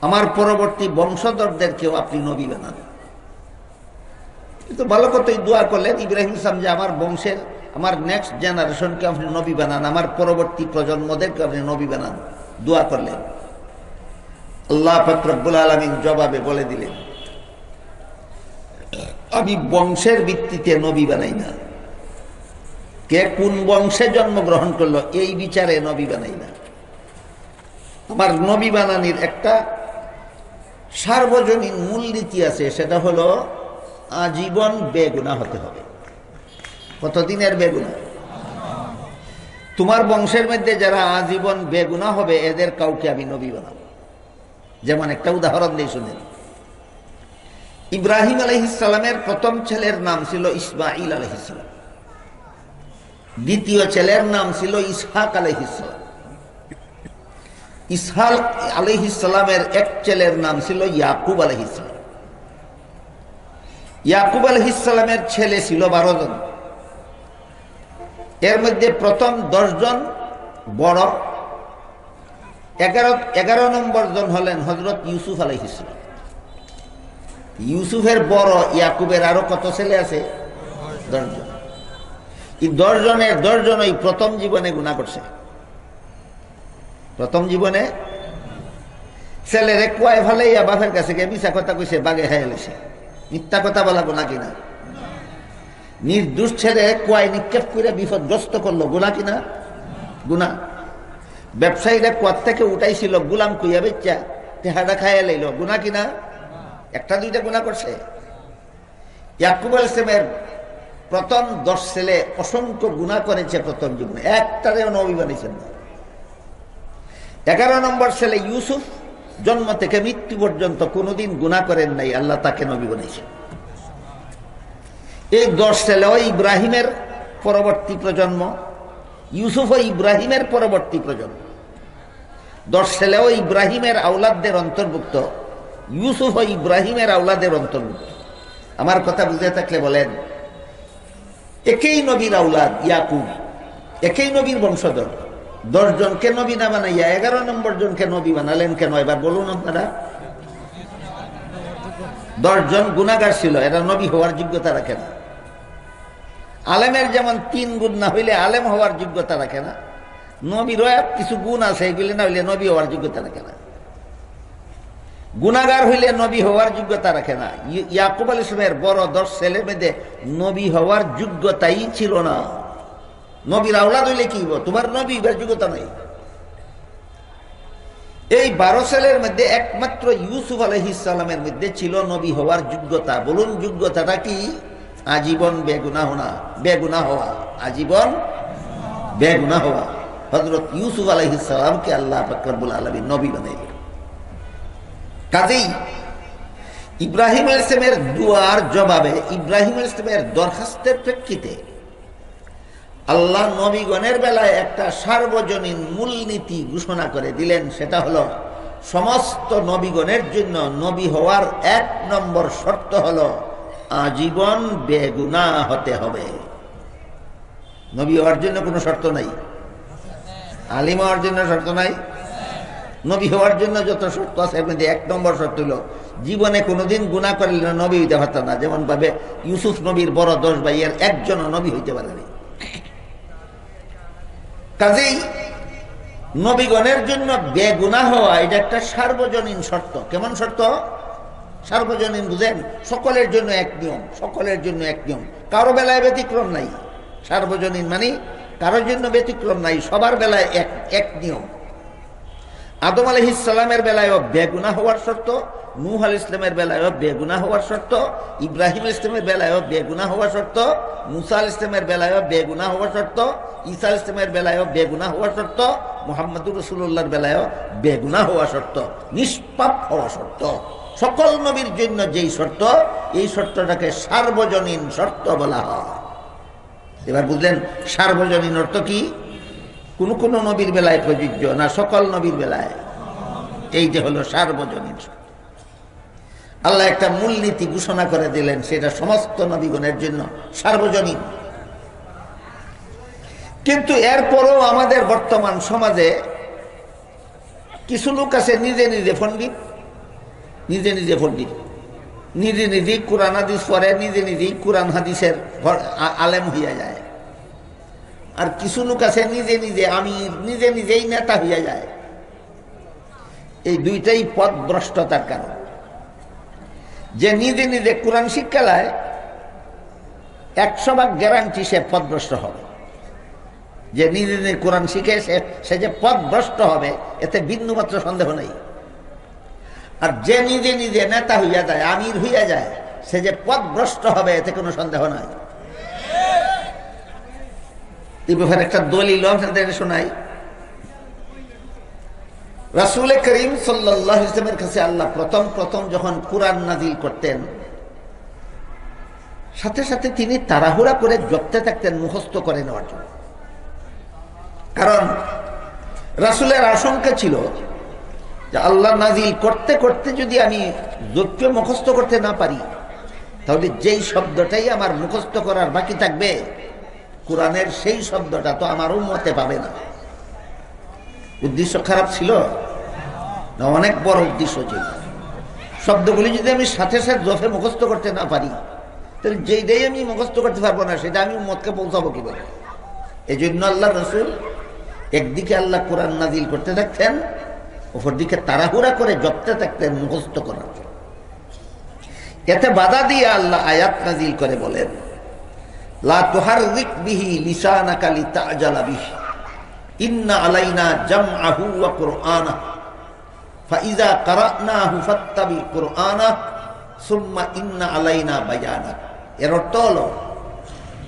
আমার পরবর্তী বংশধরদেরকেও আপনি নবী বানান। কিন্তু ভালো কথাই দোয়া করলেন ইব্রাহিম আলাইহিস সালাম যে আমার বংশের, আমার নেক্সট জেনারেশনকে আপনি নবী বানান, আমার পরবর্তী প্রজন্মদেরকে আপনি নবী বানান। দোয়া করলেন। আল্লাহ পাক রব্বুল আলামিন জবাবে বলে দিলেন, আমি বংশের ভিত্তিতে নবী বানাই না, কে কোন বংশে জন্মগ্রহণ করলো এই বিচারে নবী বানাই না। আমার নবী বানানির একটা সার্বজনীন মূলনীতি আছে, সেটা হলো আজীবন বেগুনাহ হতে হবে। কতদিনের বেগুনাহ? তোমার বংশের মধ্যে যারা আজীবন বেগুনাহ হবে এদের কাউকে আমি নবী বানাবো। যেমন একটা উদাহরণ দিয়ে শুনেন, ইব্রাহিম আলাইহিস সালামের প্রথম ছেলের নাম ছিল ইসমাঈল আলাইহিস সালাম, দ্বিতীয় ছেলের নাম ছিল ইসহাক আলাইহিস সালাম। ইসহাক আলাইহিস সালামের এক ছেলের নাম ছিল ইয়াকুব আলাইহিস সালাম। ইয়াকুব আলাইহিস সালামের ছেলে ছিল 12 জন। এর মধ্যে প্রথম 10 জন বড়, 11 নম্বর জন হলেন হযরত ইউসুফ আলাইহিস সালাম। ইউসুফের বড় ইয়াকুবের আরো কত ছেলে আছে? 10 জন। এই 10 জনের 10 জনই প্রথম জীবনে গুনাহ করছে। প্রথম জীবনে ছেলেরে কুয়ায় ফেলাইয়া বাপের কাছে গিয়ে মিছা কথা কইছে, বাগে খাইয়া লেছে। মিথ্যা কথা বলা গুনাহ কিনা? নির্দোষ ছেলে কুয়ায় নিক্ষেপ করে বিপদগ্রস্ত করলো, গুনাহ কিনা? গুনাহ। ব্যবসায়ীরা কুয়ার থেকে উঠাইছিল, গুলাম কইয়া বেচ্চা টেহাটা খাইয়া লাইল, গুনাহ কিনা? একটা দুইটা গুনাহ করছে। ইয়াকুব আলাইহিস সালামের প্রথম 10 ছেলে অসংখ্য গুনাহ করেছে প্রথম জীবনে, একটারেও নবী বানাইছেন না। 11 নম্বর ছেলে ইউসুফ জন্ম থেকে মৃত্যু পর্যন্ত কোনোদিন গুনাহ করেন নাই, আল্লাহ তাকে নবী বানাইছেন। এই 10 ছেলে ওই ইব্রাহিমের পরবর্তী প্রজন্ম, ইউসুফ ও ইব্রাহিমের পরবর্তী প্রজন্ম। 10 ছেলে ও ইব্রাহিমের আওলাদদের অন্তর্ভুক্ত, ইউসুফ ও ইব্রাহিমের আওলাদের অন্তর্ভুক্ত। আমার কথা বুঝে থাকলে বলেন, একই নবীর আওলাদ ইয়াকুব, একই নবীর বংশধর। 10 জনকে নবী না বানাইয়া 11 নম্বর জনকে নবী বানালেন কেন? এবার বলুন আপনারা। 10 জন গুনাহগার ছিল, এরা নবী হওয়ার যোগ্যতা রাখে না। আলেমের যেমন 3 গুণ না হইলে আলেম হওয়ার যোগ্যতা রাখে না, নবীর কিছু গুণ আছে, এগুলি না হইলে নবী হওয়ার যোগ্যতা রাখে না। গুনাহগার হইলে নবী হওয়ার যোগ্যতা রাখে না। ইয়াকুব আলাইহিস সালামের বড় 10 ছেলের মধ্যে নবী হওয়ার যোগ্যতাই ছিল না। নবীর আওলাদ হইলে কি হইব? তোমার নবী হওয়ার যোগ্যতা নাই। এই 12 ছেলের মধ্যে একমাত্র ইউসুফ আলাইহিস সালামের মধ্যে ছিল নবী হওয়ার যোগ্যতা। বলুন যোগ্যতাটা কি? আজীবন বেগুনাহ না, বেগুনাহ হওয়া, আজীবন বেগুনাহ হওয়া। হযরত ইউসুফ আলাইহিস সালামকে আল্লাহ পাক রব্বুল আলামিন নবী বানাইলেন। কাজেই ইব্রাহিম আলাইহিস সালামের দুআর জবাবে, ইব্রাহিম আলাইহিস সালামের দরখাস্তের প্রেক্ষিতে আল্লাহ নবীগণের বেলায় একটা সার্বজনীন মূলনীতি ঘোষণা করে দিলেন। সেটা হলো সমস্ত নবীগণের জন্য নবী হওয়ার 1 নম্বর শর্ত হলো আজীবন বেগুনাহ হতে হবে। নবী হওয়ার জন্য কোনো শর্ত নাই, আলিম হওয়ার জন্য শর্ত নাই। নবী হওয়ার জন্য যত শর্ত আছে এর মধ্যে 1 নম্বর শর্ত হলো জীবনে কোনোদিন গুনাহ করলে নবী হইতে পারত না। যেমন ভাবে ইউসুফ নবীর বড় 10 ভাইয়ের একজনও নবী হইতে পারেনি। কাজেই নবীগণের জন্য বেগুনাহ হওয়া এটা একটা সার্বজনীন শর্ত। কেমন শর্ত? সার্বজনীন বুঝেন? সকলের জন্য এক নিয়ম, সকলের জন্য এক নিয়ম, কারো বেলায় ব্যতিক্রম নাই। সার্বজনীন মানে কারোর জন্য ব্যতিক্রম নাই, সবার বেলায় এক নিয়ম। আদম আলাইহিস সালামের বেলায়ও বেগুনাহ হওয়ার শর্ত, নূহ আলাইহিস সালামের বেলায়ও বেগুনাহ হওয়ার শর্ত, ইব্রাহিম আলাইহিস সালামের বেলায়ও বেগুনাহ হওয়ার শর্ত, মুসা আলাইহিস সালামের বেলায়ও বেগুনাহ হওয়ার শর্ত, ঈসা আলাইহিস সালামের বেলায়ও বেগুনাহ হওয়ার শর্ত, মুহাম্মদুর রাসূলুল্লাহর বেলায়ও বেগুনাহ হওয়া শর্ত, নিষ্পাপ হওয়া শর্ত। সকল নবীর জন্য যেই শর্ত, এই শর্তটাকে সার্বজনীন শর্ত বলা হয়। এবার বুঝলেন সার্বজনীন অর্থ কি? কোন কোন নবীর বেলায় প্রযোজ্য না, সকল নবীর বেলায়। এই যে হলো সার্বজনীন। আল্লাহ একটা মূলনীতি ঘোষণা করে দিলেন, সেটা সমস্ত নবীগণের জন্য সার্বজনীন। কিন্তু এরপরও আমাদের বর্তমান সমাজে কিছু লোক আছে নিজে নিজে পণ্ডিত, নিজে নিজে পণ্ডিত, নিজে নিজেই কোরআন হাদিস পড়ে, নিজে নিজেই কোরআন হাদিসের আলেম হইয়া যায়। আর কিছু লোক আছে নিজে নিজে আমি নিজে নিজেই নেতা হইয়া যায়। এই দুইটাই পথভ্রষ্টতার কারণ। যে নিজে নিজে কোরআন শিক্ষা লায়, 100% গ্যারান্টি সে পথভ্রষ্ট হবে। যে নিজে নিজে কোরআন শিখে সে যে পথভ্রষ্ট হবে এতে বিন্দুমাত্র সন্দেহ নেই। আর যে নিজে নিজে নেতা হইয়া যায়, আমির হইয়া যায়, সে যে পথভ্রষ্ট হবে এতে কোনো সন্দেহ নাই। এই ব্যাপারে একটা দলিল আপনাদের শোনাই। রাসূল করিম সাল্লাল্লাহু আলাইহি ওয়াসাল্লামের কাছে আল্লাহ প্রথম যখন কুরআন নাযিল করতেন, সাথে সাথে তিনি তাড়াহুড়া করে জপতে থাকতেন মুখস্থ করে নেওয়ার জন্য। কারণ রাসূলের আশঙ্কা ছিল যে আল্লাহ নাযিল করতে করতে যদি আমি জপে মুখস্থ করতে না পারি, তাহলে যেই শব্দটাই আমার মুখস্থ করার বাকি থাকবে, কোরআনের সেই শব্দটা তো আমার উম্মতে পাবে না। উদ্দেশ্য খারাপ ছিল না? অনেক বড় উদ্দেশ্য ছিল। শব্দগুলি যদি আমি সাথে সাথে জপে মুখস্থ করতে না পারি, তাহলে যেইটাই আমি মুখস্থ করতে পারবো না সেটা আমি উম্মতকে পৌঁছাবো কিভাবে? এই জন্য আল্লাহ রাসূল একদিকে আল্লাহ কোরআন নাযিল করতে থাকতেন, অপরদিকে তাড়াহুড়া করে জপতে থাকতেন মুখস্থ করার জন্য। এতে বাধা দিয়ে আল্লাহ আয়াত নাযিল করে বলেন, লা তুহাররিক বিহি লিসানাকা লিতা'জালা বিহি ইন্না আলাইনা জামআহু ওয়া কুরআনাহু ফাইযা ক্বারা'নাহু ফাত্তাবি কুরআনাহু সুম্মা ইন্না আলাইনা বায়ানাহু। এর অর্থ হলো,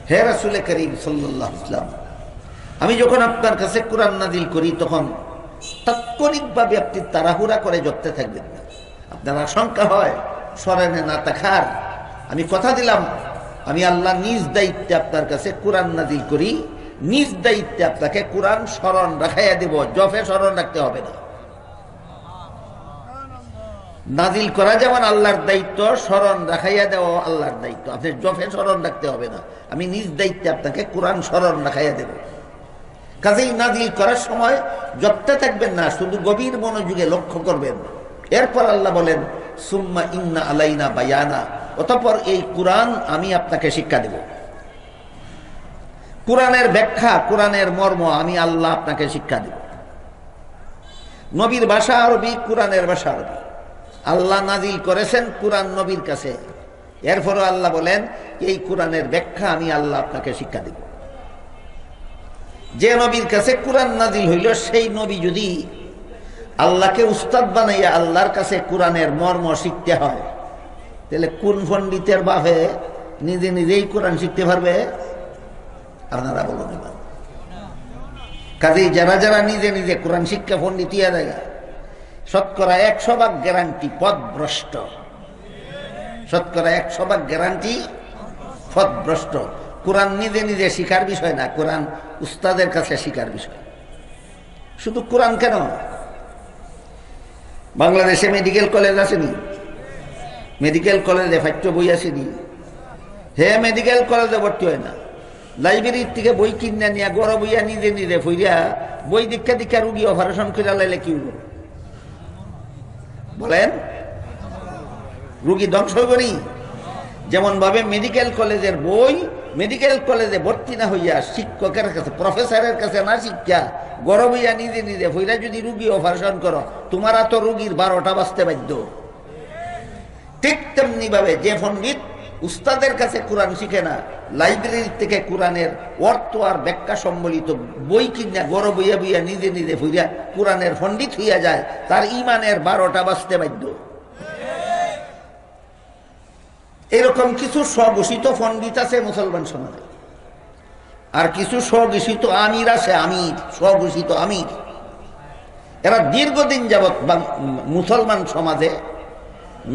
হে রাসূল করিম সাল্লাল্লাহু আলাইহি ওয়াসাল্লাম, আমি যখন আপনার কাছে কোরআন নাযিল করি তখন তাৎক্ষণিকভাবে আপনি তাড়াহুড়া করে জপতে থাকবেন না। আপনার আশঙ্কা হয় স্মরণে না থাকার, আমি কথা দিলাম আমি আল্লাহ নিজ দায়িত্বে আপনার কাছে কোরআন নাযিল করি, নিজ দায়িত্বে আপনাকে কোরআন স্মরণ রাখাইয়া দেব, জপে স্মরণ রাখতে হবে না। নাযিল করা যেমন আল্লাহর দায়িত্ব, স্মরণ রাখাইয়া দেওয়া আল্লাহর দায়িত্ব। আপনি জপে স্মরণ রাখতে হবে না, আমি নিজ দায়িত্বে আপনাকে কোরআন স্মরণ রাখাইয়া দেব। কাজেই নাযিল করার সময় জপতে থাকবেন না, শুধু গভীর মনোযোগে লক্ষ্য করবেন। এরপর আল্লাহ বলেন, সুম্মা ইন্না আলাইনা বায়ানা, অতঃপর এই কোরআন আমি আপনাকে শিক্ষা দেব। কোরআনের ব্যাখ্যা, কোরআনের মর্ম আমি আল্লাহ আপনাকে শিক্ষা দেব। নবীর ভাষা আরবি, কোরআনের ভাষা আরবি। আল্লাহ নাযিল করেছেন কোরআন নবীর কাছে, এরপরও আল্লাহ বলেন এই কোরআনের ব্যাখ্যা আমি আল্লাহ আপনাকে শিক্ষা দেব। যে নবীর কাছে কোরআন নাযিল হইল, সেই নবী যদি আল্লাহকে উস্তাদ বানাইয়া আল্লাহর কাছে কোরআনের মর্ম শিখতে হয়, তাহলে কোন পণ্ডিতের বাপে নিজে নিজেই কোরআন শিখতে পারবে? আপনারা বলুন এবার। কাজেই যারা যারা নিজে নিজে কোরআন শিক্ষা পণ্ডিত ইয়া দেয়, শতকরা 100% গ্যারান্টি পথভ্রষ্ট। শতকরা 100% গ্যারান্টি পথভ্রষ্ট। কোরআন নিজে নিজে শিখার বিষয় না, কোরআন উস্তাদের কাছে শিখার বিষয়। শুধু কোরআন কেন, বাংলাদেশে মেডিকেল কলেজ আসেনি? মেডিকেল কলেজে পাঠ্য বই আসেনি? হে মেডিকেল কলেজে ভর্তি হয় না, লাইব্রেরির থেকে বই কিনে নিয়ে গড় বইয়া নিজে নিজে ফইরা বই দীক্ষা দীক্ষা রুগী অপারেশন করে লাইলে কি হইব বলেন? রুগী ধ্বংস হইব নি? যেমন ভাবে মেডিকেল কলেজের বই মেডিকেল কলেজে ভর্তি না হইয়া শিক্ষকের কাছে, প্রফেসরের কাছে না শিক্ষা গড় বইয়া নিজে নিজে ফইরা যদি রুগী অপারেশন করো, তোমারা তো রুগীর 12টা বাজতে বাধ্য। ঠিক তেমনি ভাবে যে পণ্ডিত উস্তাদের কাছে কোরআন শিখে না, লাইব্রেরি থেকে কোরআনের অর্থ আর ব্যাখ্যা সম্বলিত বই কিনা গড় বইয়া বইয়া নিজে নিজে ফইরা কোরআনের পণ্ডিত হইয়া যায়, তার ইমানের 12টা বাজতে বাধ্য। এরকম কিছু স্বঘোষিত পণ্ডিত আছে মুসলমান সমাজে, আর কিছু স্বঘোষিত আমির আছে, আমির, স্বঘোষিত আমির। এরা দীর্ঘদিন যাবৎ মুসলমান সমাজে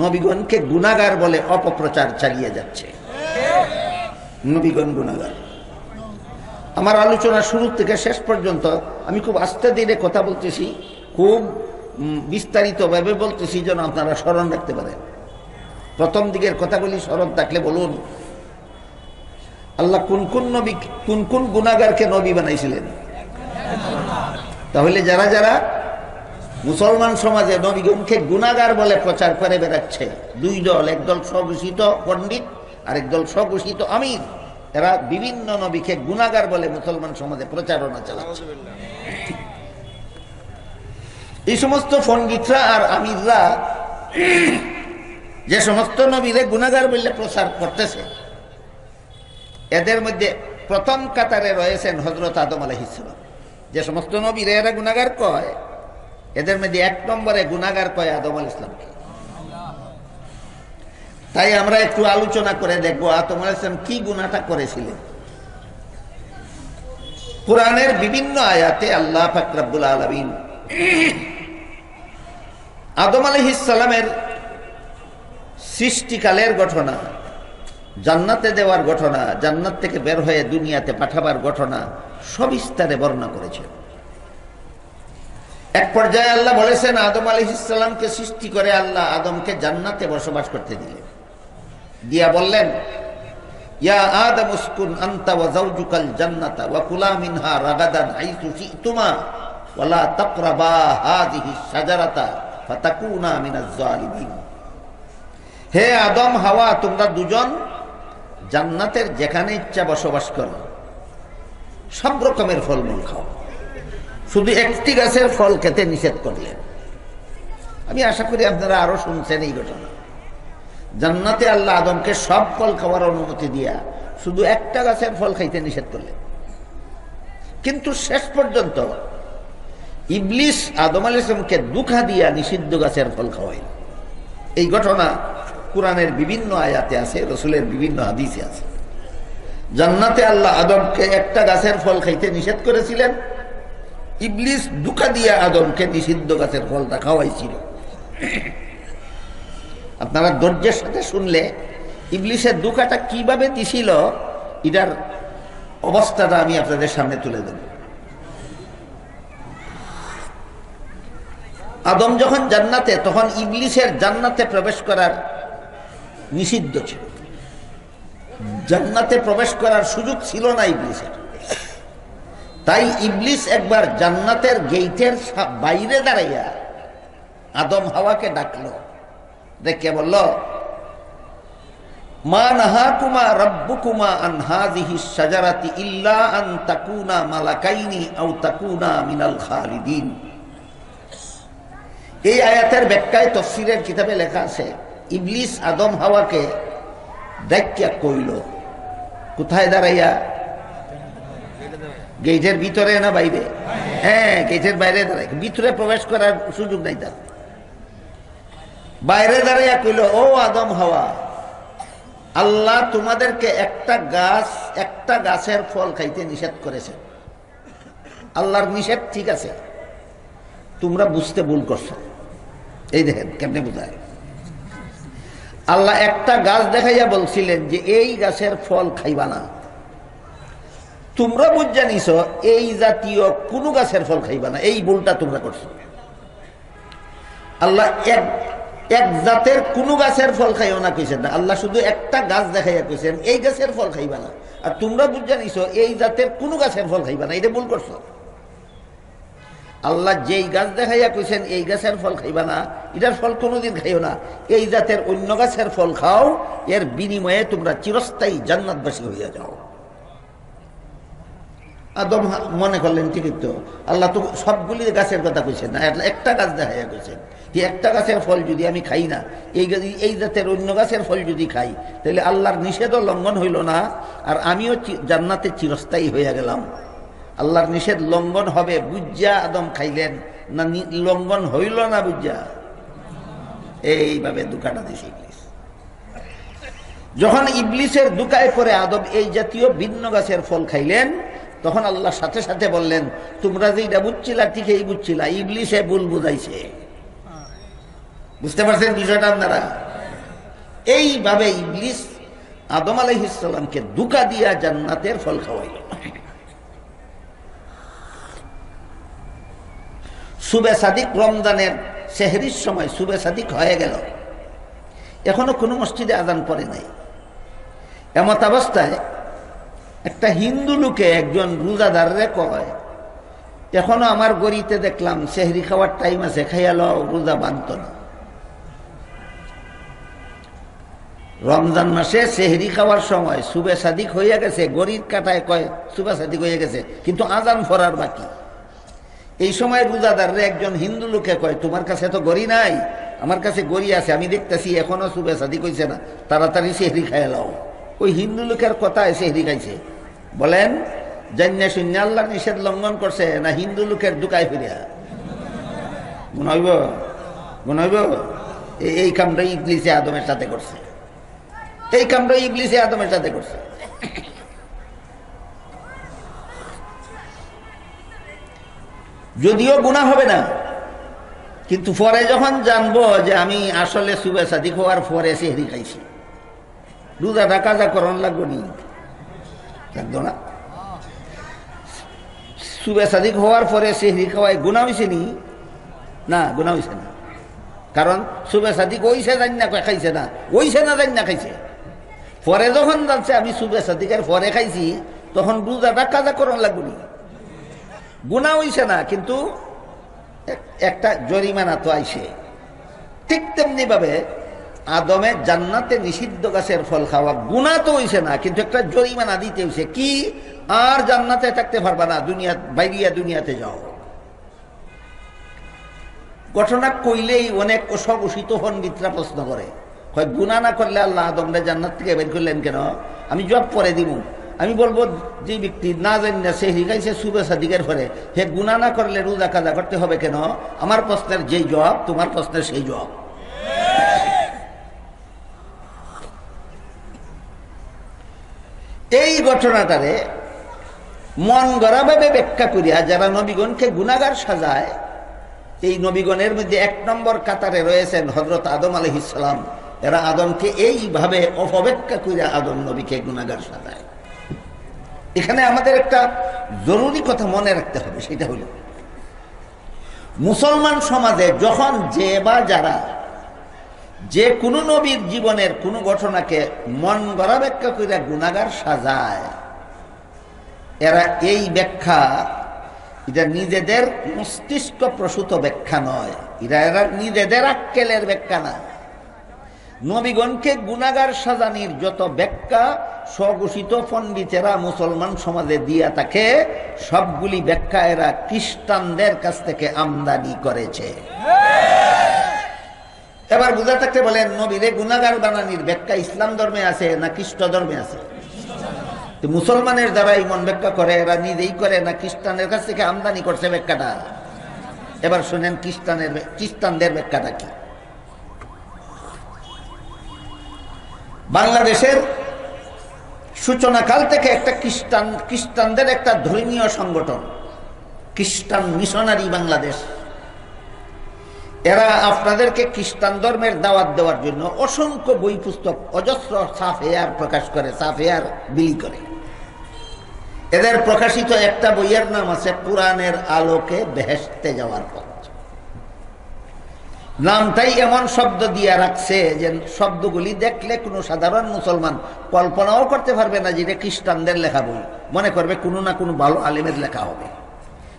নবীগণকে গুনাহগার বলে অপপ্রচার চালিয়ে যাচ্ছে। নবীগণ গুনাহগার। আমার আলোচনা শুরু থেকে শেষ পর্যন্ত আমি খুব আস্তে ধীরে কথা বলতেছি, খুব বিস্তারিতভাবে বলতেছি যেন আপনারা স্মরণ রাখতে পারেন। প্রথম দিকের কথাগুলি স্মরণ থাকলে বলুন, আল্লাহ কোন কোন নবী, কোন কোন গুনাহগারকে নবী বানাইছিলেন? তাহলে যারা যারা মুসলমান সমাজে নবীগণকে গুনাহগার বলে প্রচার করে বেড়াচ্ছে, দুই দল, একদল স্বঘোষিত পণ্ডিত আর একদল স্বঘোষিত আমির, এরা বিভিন্ন নবীকে গুনাহগার বলে মুসলমান সমাজে প্রচারণা চালাচ্ছে। এই সমস্ত পণ্ডিতরা আর আমিররা যে সমস্ত নবীরে গুনাহগার বলে প্রচার করতেছে, এদের মধ্যে প্রথম কাতারে রয়েছেন হযরত আদম আলাইহিস সালাম। যে সমস্ত নবীরা এরা গুনাহগার কয়, এদের মধ্যে 1 নম্বরে গুনাহগার কয় আদম আলাইহিস সালামকে। তাই আমরা একটু আলোচনা করে দেখব আদম আলাইহিস সালাম কি গুনাহটা করেছিলেন। কোরআনের বিভিন্ন আয়াতে আল্লাহ পাক রব্বুল আলামিন আদম আলাইহিস সালামের সৃষ্টিকালের ঘটনা, জান্নাতে দেওয়ার ঘটনা, জান্নাত থেকে বের হয়ে দুনিয়াতে পাঠাবার ঘটনা সবিস্তারে বর্ণনা করেছেন। এক পর্যায়ে আল্লাহ বলেছেন আদম আলাইহিস সালামকে সৃষ্টি করে আল্লাহ আদমকে জান্নাতে বসবাস করতে দিলেন, দিয়া বললেন ইয়া আদম উসকুন আনতা ওয়া যাওজুকাল জান্নাতা ওয়া কুলা মিনহা রাগাদান হাইসু শি'তুমা ওয়া লা তাকরাবা হাযিহিশ শাজারাতা ফাতাকুনা মিনাজ জালিমিন। হে আদম হাওয়া, তোমরা দুজন জান্নাতের যেখানে ইচ্ছা বসবাস করো, সব রকমের ফলমূল খাও, শুধু একটি গাছের ফল খেতে নিষেধ করলেন। আমি আশা করি আপনারা আরো শুনছেন এই ঘটনা। জান্নাতে আল্লাহ আদমকে সব ফল খাওয়ার অনুমতি দিয়া শুধু একটা গাছের ফল খাইতে নিষেধ করলেন। কিন্তু শেষ পর্যন্ত ইবলিস আদম আলাইহিস সালামকে দুঃখা দিয়া নিষিদ্ধ গাছের ফল খাওয়াইল। এই ঘটনা কোরআনের বিভিন্ন আয়াতে আছে, রাসূলের বিভিন্ন হাদিসে আছে। জান্নাতে আল্লাহ আদমকে একটা গাছের ফল খাইতে নিষেধ করেছিলেন, ইবলিস দুঃখা দিয়া আদমকে নিষিদ্ধ গাছের ফলটা খাওয়াইছিল। আপনারা ধৈর্যের সাথে শুনলে ইবলিসের দুঃখাটা কিভাবে দিছিল এটার অবস্থাটা আমি আপনাদের সামনে তুলে দেব। আদম যখন জান্নাতে, তখন ইবলিসের জান্নাতে প্রবেশ করার নিষিদ্ধ ছিল, জান্নাতে প্রবেশ করার সুযোগ ছিল না ইবলিসের। তাই ইবলিস একবার জান্নাতের গেইটের বাইরে দাঁড়াইয়া আদম হাওয়াকে ডাকলো, দেখে বলল মা নাহাকুমা রাব্বুকুমা আন হাযিহিশ শাজারাতি ইল্লা আন তাকুনা মালাকাইনি আও তাকুনা মিনাল খালিদিন। এই আয়াতের ব্যাখ্যায় তাফসীরের কিতাবে লেখা আছে, ইবলিস আদম হাওয়াকে ডাকিয়া কইল, কোথায় দাঁড়াইয়া? গেটের ভিতরে না বাইরে? হ্যাঁ, গেটের বাইরে দাঁড়াই, ভিতরে প্রবেশ করার সুযোগ নাই তার। বাইরে দাঁড়াইয়া কইল, ও আদম হাওয়া, আল্লাহ তোমাদেরকে একটা গাছের ফল খাইতে নিষেধ করেছেন। আল্লাহর নিষেধ ঠিক আছে, তোমরা বুঝতে ভুল করছো। এই দেখেন কেমনে বোঝায়। আল্লাহ একটা গাছ দেখাইয়া বলছিলেন যে এই গাছের ফল খাইবা না, তোমরা বুঝা নিছ এই জাতীয় কোন গাছের ফল খাইবা না, এই ভুলটা তোমরা করছো। আল্লাহ এক জাতের কোন গাছের ফল খাইও না কইছেন না, আল্লাহ শুধু একটা গাছ দেখাইয়া কইছেন এই গাছের ফল খাইবা না, আর তোমরা বুঝা নিছ এই জাতের কোন গাছের ফল খাইবা না, এটা ভুল করছো। আল্লাহ যেই গাছ দেখাইয়া কইছেন এই গাছের ফল খাইবা না, এটার ফল কোনোদিন খাইও না, এই জাতের অন্য গাছের ফল খাও, এর বিনিময়ে তোমরা চিরস্থায়ী জান্নাতবাসী হইয়া যাও। আদম মনে করলেন ঠিকই তো, আল্লাহ তো সবগুলি গাছের কথা কইছেন না, একটা গাছ দেখাইয়া কইছেন যে একটা গাছের ফল যদি আমি খাই না, এই জাতের অন্য গাছের ফল যদি খাই, তাহলে আল্লাহর নিষেধও লঙ্ঘন হইল না, আর আমিও জান্নাতে চিরস্থায়ী হইয়া গেলাম। আল্লাহর নিষেধ লঙ্ঘন হবে বুঝা আদম খাইলেন না, লঙ্ঘন হইল না বুঝা? এইভাবে দুঃখাটা দিছে ইবলিস। যখন ইবলিসের দুঃখায় পরে আদম এই জাতীয় ভিন্ন গাছের ফল খাইলেন, তখন আল্লাহ সাথে সাথে বললেন, তোমরা যে এটা বুঝছিলা ঠিক এই বুঝছিলা, ইবলিসে ভুল বুঝাইছে। বুঝতে পারছেন বিষয়টা আপনারা? এইভাবে ইবলিস আদম আলাইহিস সালামকে দুঃখা দিয়া জান্নাতের ফল খাওয়াইল। সুবে সাদিক, রমজানের সেহরির সময় সুবে সাদিক হয়ে গেল, এখনো কোনো মসজিদে আজান পড়ে নাই। এমত অবস্থায় একটা হিন্দু লোকে একজন রোজাদাররে কয়, এখনো আমার গড়িতে দেখলাম সেহরি খাওয়ার টাইম আছে, খাইয়াল রোজা বাঁধত না। রমজান মাসে সেহরি খাওয়ার সময় সুবে সাদিক হইয়া গেছে, গড়ির কাটায় কয় সুবে সাদিক হয়ে গেছে, কিন্তু আজান পড়ার বাকি। এই সময় রোজাদাররে একজন হিন্দু লোকে কয়, তোমার কাছে তো গড়ি নাই, আমার কাছে গড়ি আছে, আমি দেখতেছি এখনো সুবে সাদিক হইছে না, তাড়াতাড়ি সেহরি খাইয়া লাও। ওই হিন্দু লোকের কথা এসে হেরি খাইছে। বলেন জান্না শূন্য আল্লাহ নিষেধ লঙ্ঘন করছে না হিন্দু লোকের ঢুকায় ফিরিয়া? মনে হইব মনে হইব এই কামটা ইবলিসে আদমের সাথে করছে, এই কামটা ইবলিসে আদমের সাথে করছে। যদিও গুনাহ হবে না, কিন্তু পরে যখন জানবো যে আমি আসলে সুবে সাদিক হওয়ার পরে সেহরি খাইছি, রোজাটা কাজা করণ লাগবো নি? লাগতো না? সুবে সাদিক হওয়ার পরে সেহরি খাওয়ায় গুনাহ হইছে নি? না, গুনাহ হইছে না। কারণ সুবে সাদিক ওইছে জানি না খাইছে না, ওইছে না জানি না খাইছে। পরে যখন জানছে আমি সুবে সাদিকের পরে খাইছি, তখন রোজাটা কাজা করণ লাগবো নি? গুনাহ হইছে না, কিন্তু একটা জরিমানা তো আইছে। ঠিক তেমনি ভাবে আদমে জান্নাতে নিষিদ্ধ গাছের ফল খাওয়া গুনাহ তো হইছে না, কিন্তু একটা জরিমানা দিতে হইছে। কি? আর জান্নাতে থাকতে পারবা না, দুনিয়া বাইরিয়া দুনিয়াতে যাও। ঘটনা কইলেই অনেক অসঘোষিত পণ্ডিতরা প্রশ্ন করে, হয় গুনাহ না করলে আল্লাহ আদমরে জান্নাত থেকে বের করলেন কেন? আমি জবাব পরে দিব। আমি বলবো যে ব্যক্তি না জানি না সেহরি খাইছে সুবে সাদিকের পরে, হে গুনাহ না করলে রোজা কাজা করতে হবে কেন? আমার প্রশ্নের যেই জবাব তোমার প্রশ্নের সেই জবাব। এই ঘটনাটারে মন গড়াভাবে ব্যাখ্যা করিয়া যারা নবীগণকে গুনাহগার সাজায়, এই নবীগণের মধ্যে 1 নম্বর কাতারে রয়েছেন হযরত আদম আলাইহিস সালাম। এরা আদমকে এইভাবে অপব্যাখ্যা করিয়া আদম নবীকে গুনাহগার সাজায়। এখানে আমাদের একটা জরুরি কথা মনে রাখতে হবে, সেটা হল মুসলমান সমাজে যখন যে বা যারা যে কোনো নবীর জীবনের কোনো ঘটনাকে মন গড়া ব্যাখ্যা করিয়া গুনাহগার সাজায়, এরা এই ব্যাখ্যা এটা নিজেদের মস্তিষ্ক প্রসূত ব্যাখ্যা নয়, এরা নিজেদের আক্কেলের ব্যাখ্যা না। নবীগণকে গুনাহগার সাজানির যত ব্যাখ্যা স্বঘোষিত পণ্ডিতেরা মুসলমান সমাজে দিয়া থাকে, সবগুলি ব্যাখ্যা এরা খ্রিস্টানদের কাছ থেকে আমদানি করেছে। এবার বুঝা থাকতে বলেন, নবীরে গুনাহগার বানানির ব্যাখ্যা ইসলাম ধর্মে আছে না খ্রিস্ট ধর্মে আছে? মুসলমানের দ্বারা ইমন ব্যাখ্যা করে, এরা নিজেই করে না খ্রিস্টানের কাছ থেকে আমদানি করছে ব্যাখ্যাটা? এবার শুনেন খ্রিস্টানদের ব্যাখ্যাটা কি। বাংলাদেশের সূচনাকাল থেকে একটা খ্রিস্টানদের একটা ধর্মীয় সংগঠন খ্রিস্টান মিশনারি বাংলাদেশ, এরা আপনাদেরকে খ্রিস্টান ধর্মের দাওয়াত দেওয়ার জন্য অসংখ্য বই পুস্তক অজস্র সাফেয়ার প্রকাশ করে, সাফেয়ার বিলি করে। এদের প্রকাশিত একটা বইয়ের নাম আছে কোরআনের আলোকে বেহেশতে যাওয়ার পথ। নামটাই এমন শব্দ দিয়ে রাখছে যে শব্দগুলি দেখলে কোনো সাধারণ মুসলমান কল্পনাও করতে পারবে না যে এটা খ্রিস্টানদের লেখা বই, মনে করবে কোনো না কোনো ভালো আলেমের লেখা হবে।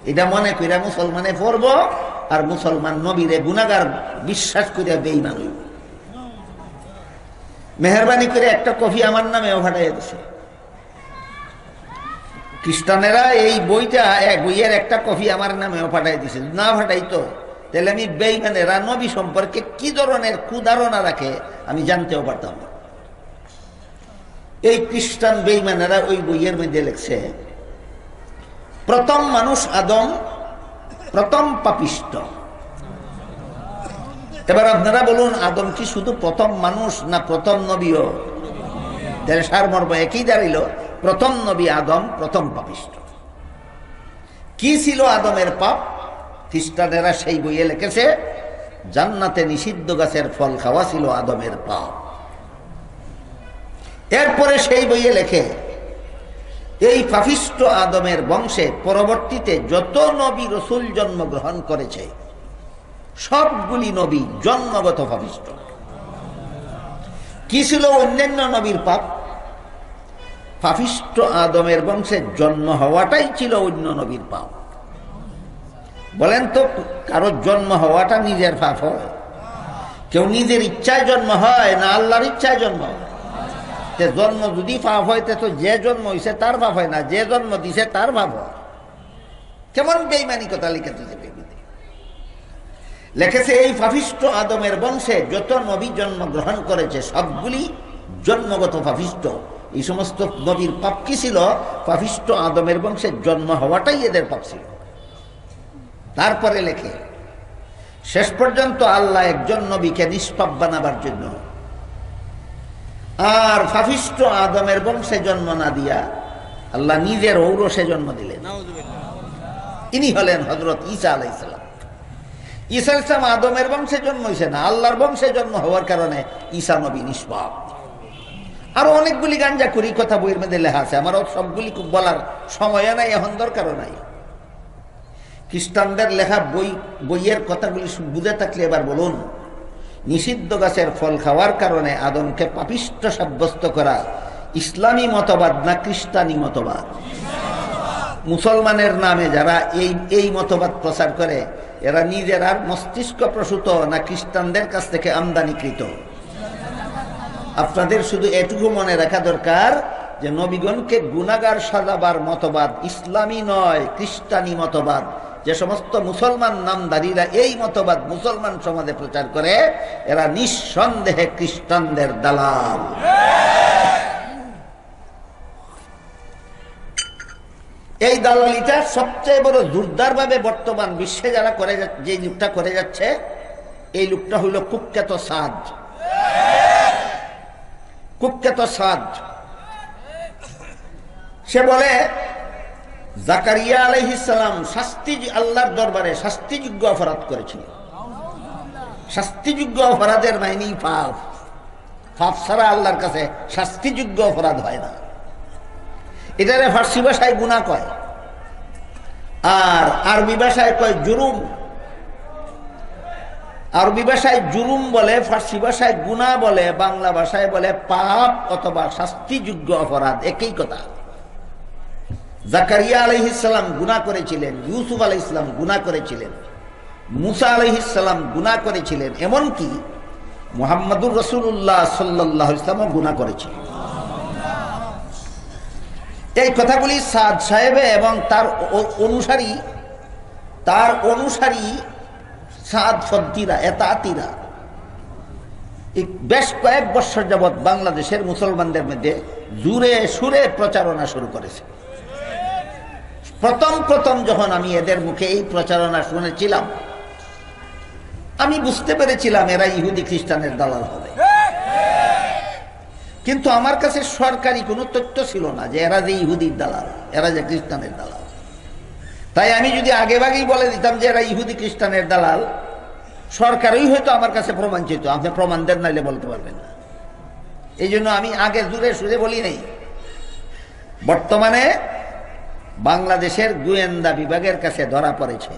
এটা মনে কইরা মুসলমানে পড়ব, আর মুসলমান নবীরে গুনাহগার বিশ্বাস করিয়া বেঈমান হইব। মেহরবানি করে একটা কপি আমার নামে পাঠাইয়া দিছে। খ্রিস্টানেরা এই বইয়ের একটা কপি আমার নামে পাঠাই দিছে। না পাঠাইতো তাহলে আমি বেঈমানেরা নবী সম্পর্কে কি ধরনের কুধারণা রাখে আমি জানতেও পারতাম না। এই খ্রিস্টান বেঈমানেরা ওই বইয়ের মধ্যে লিখছে, প্রথম মানুষ আদম, প্রথম পাপিষ্ট। এবার আপনারা বলুন, আদম কি শুধু প্রথম মানুষ না প্রথম নবীও? তাহলে সারমর্ম একই দাঁড়াইল, প্রথম নবী আদম, প্রথম পাপিষ্ট। কি ছিল আদমের পাপ? খ্রিস্টানেরা সেই বইয়ে লিখেছে, জান্নাতে নিষিদ্ধ গাছের ফল খাওয়া ছিল আদমের পাপ। এরপরে সেই বইয়ে লেখে, এই পাপিষ্ট আদমের বংশে পরবর্তীতে যত নবী রসুল জন্মগ্রহণ করেছে সবগুলি নবী জন্মগত পাপিষ্ট। কি ছিল অন্যান্য নবীর পাপ? পাপিষ্ট আদমের বংশে জন্ম হওয়াটাই ছিল অন্য নবীর পাপ। বলেন তো, কারো জন্ম হওয়াটা নিজের পাপ হয়? কেউ নিজের ইচ্ছায় জন্ম হয় না আল্লাহর ইচ্ছায় জন্ম হয়? জন্ম যদি পাপ হয় তো যে জন্ম হয়েছে তার পাপ হয় না, যে জন্ম দিছে তার পাপ হয়। কেমন বেঈমানিকতা লিখেছে? লিখেছে এই পাপিষ্ট আদমের বংশে যত নবী জন্মগ্রহণ করেছে সবগুলি জন্মগত পাপিষ্ট। এই সমস্ত নবীর পাপ কি ছিল? পাপিষ্ঠ আদমের বংশের জন্ম হওয়াটাই এদের পাপ ছিল। তারপরে লেখে শেষ পর্যন্ত আল্লাহ একজন নবীকে নিষ্পাপ বানাবার জন্য আর পাপিষ্ঠ আদমের বংশে জন্ম না দিয়া আল্লাহ নিজের ঔরসে জন্ম দিলেন। ইনি হলেন হযরত ঈসা আলাইহিস সালাম। ঈসা আলাইহিস সালাম আদমের বংশে জন্ম হয়েছে না, আল্লাহর বংশে জন্ম হওয়ার কারণে ঈসা নবী নিষ্পাপ। আরো অনেকগুলি গাঞ্জা করি কথা বইয়ের মধ্যে লেখা আছে, আমারও সবগুলি বলার সময় নাই, এখন দরকারও নাই। খ্রিস্টানদের লেখা বইয়ের কথাগুলি বুঝে থাকলে এবার বলুন, নিষিদ্ধ গাছের ফল খাওয়ার কারণে আদমকে পাপিষ্ঠ সাব্যস্ত করা ইসলামী মতবাদ না খ্রিস্টানি মতবাদ? মুসলমানের নামে যারা এই মতবাদ প্রচার করে এরা নিজেরা মস্তিষ্ক প্রসূত না খ্রিস্টানদের কাছ থেকে আমদানিকৃত? আপনাদের শুধু এটুকু মনে রাখা দরকার যে নবীগণকে গুনাহগার সাজাবার মতবাদ ইসলামী নয়, খ্রিস্টানি মতবাদ। যে সমস্ত মুসলমান নামধারীরা এই মতবাদ মুসলমান সমাজে প্রচার করে এরা নিঃসন্দেহে খ্রিস্টানদের দালাল। এই দালালিটা সবচেয়ে বড় জোরদার ভাবে বর্তমান বিশ্বে যারা করে যে লোকটা করে যাচ্ছে, এই লোকটা হইল কুখ্যাত সাদ। কুখ্যাত সাদ সে বলে জাকারিয়া আলাইহিস সালাম আল্লাহর দরবারে শাস্তিযোগ্য অপরাধ করেছিল। শাস্তিযোগ্য অপরাধের মাইনেই পাপ। পাপ ছাড়া আল্লাহর কাছে শাস্তিযোগ্য অপরাধ হয় না। এটারে ফার্সি ভাষায় গুনাহ কয়, আর আরবি ভাষায় কয় জুরুম। আরবি ভাষায় জুরুম বলে, ফার্সি ভাষায় গুনাহ বলে, বাংলা ভাষায় বলে পাপ অথবা শাস্তিযোগ্য অপরাধ, একই কথা। জাকারিয়া আলাইহিস সালাম গুনাহ করেছিলেন, ইউসুফ আলাইহিস সালাম গুনাহ করেছিলেন, মুসা আলাইহিস সালাম গুনাহ করেছিলেন, এমনকি মুহাম্মদুর রাসূলুল্লাহ সাল্লাল্লাহু আলাইহি ওয়াসাল্লাম গুনাহ করেছিলেন। এই কথাগুলি সাদ সাহেব এবং তার অনুসারী সাদ ফদ্দিরা এতাতিরা বেশ কয়েক বছর যাবৎ বাংলাদেশের মুসলমানদের মধ্যে জুড়ে সুরে প্রচারণা শুরু করেছে। প্রথম যখন আমি এদের মুখে এই প্রচারণা শুনেছিলাম আমি বুঝতে পেরেছিলাম এরা ইহুদি খ্রিস্টানের দালাল হবে, কিন্তু আমার কাছে সরকারি কোনো তথ্য ছিল না যে এরা যে ইহুদির দালাল, এরা যে খ্রিস্টানের দালাল। তাই আমি যদি আগেভাগেই বলে দিতাম যে এরা ইহুদি খ্রিস্টানের দালাল, সরকারই হয়তো আমার কাছে প্রমাণ চেত। আপনি প্রমাণ দেন নাইলে বলতে পারবেন না। এই জন্য আমি আগে জুড়ে সুরে বলি নেই। বর্তমানে বাংলাদেশের গোয়েন্দা বিভাগের কাছে ধরা পড়েছে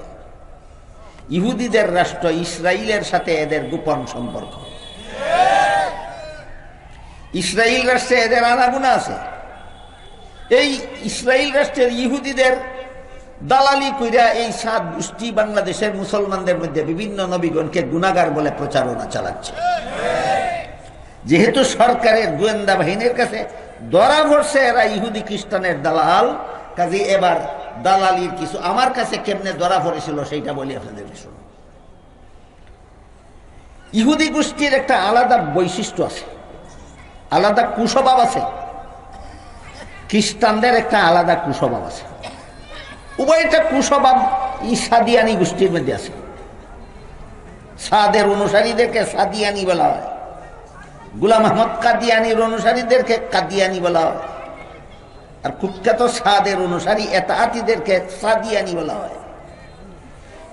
ইহুদিদের রাষ্ট্র ইসরায়েলের সাথে এদের গোপন সম্পর্ক। ইসরায়েল রাষ্ট্রে এদের আনাগুনা আছে। এই ইসরায়েল রাষ্ট্রের ইহুদিদের দালালি কইরা এই সাত গোষ্ঠী বাংলাদেশের মুসলমানদের মধ্যে বিভিন্ন নবীগণকে গুনাহগার বলে প্রচারণা চালাচ্ছে। যেহেতু সরকারের গোয়েন্দা বাহিনীর কাছে ধরা পড়ছে এরা ইহুদি খ্রিস্টানের দালাল, কাজে এবার দালালির কিছু আমার কাছে কেমনে ধরা পড়েছিল সেইটা বলি আপনাদের শুনুন। ইহুদি গোষ্ঠীর একটা আলাদা বৈশিষ্ট্য আছে, আলাদা কুস্বভাব আছে। খ্রিস্টানদের একটা আলাদা কুস্বভাব আছে। উভয়টা কুস্বভাব সাদিয়ানি গোষ্ঠীর মধ্যে আছে। সাদের অনুসারীদেরকে সাদিয়ানি বলা হয়, গোলাম আহমদ কাদিয়ানির অনুসারীদেরকে কাদিয়ানি বলা হয়, আর কুখ্যাত সাদের অনুসারী এতাতিদেরকে সাদিয়ানি বলা হয়।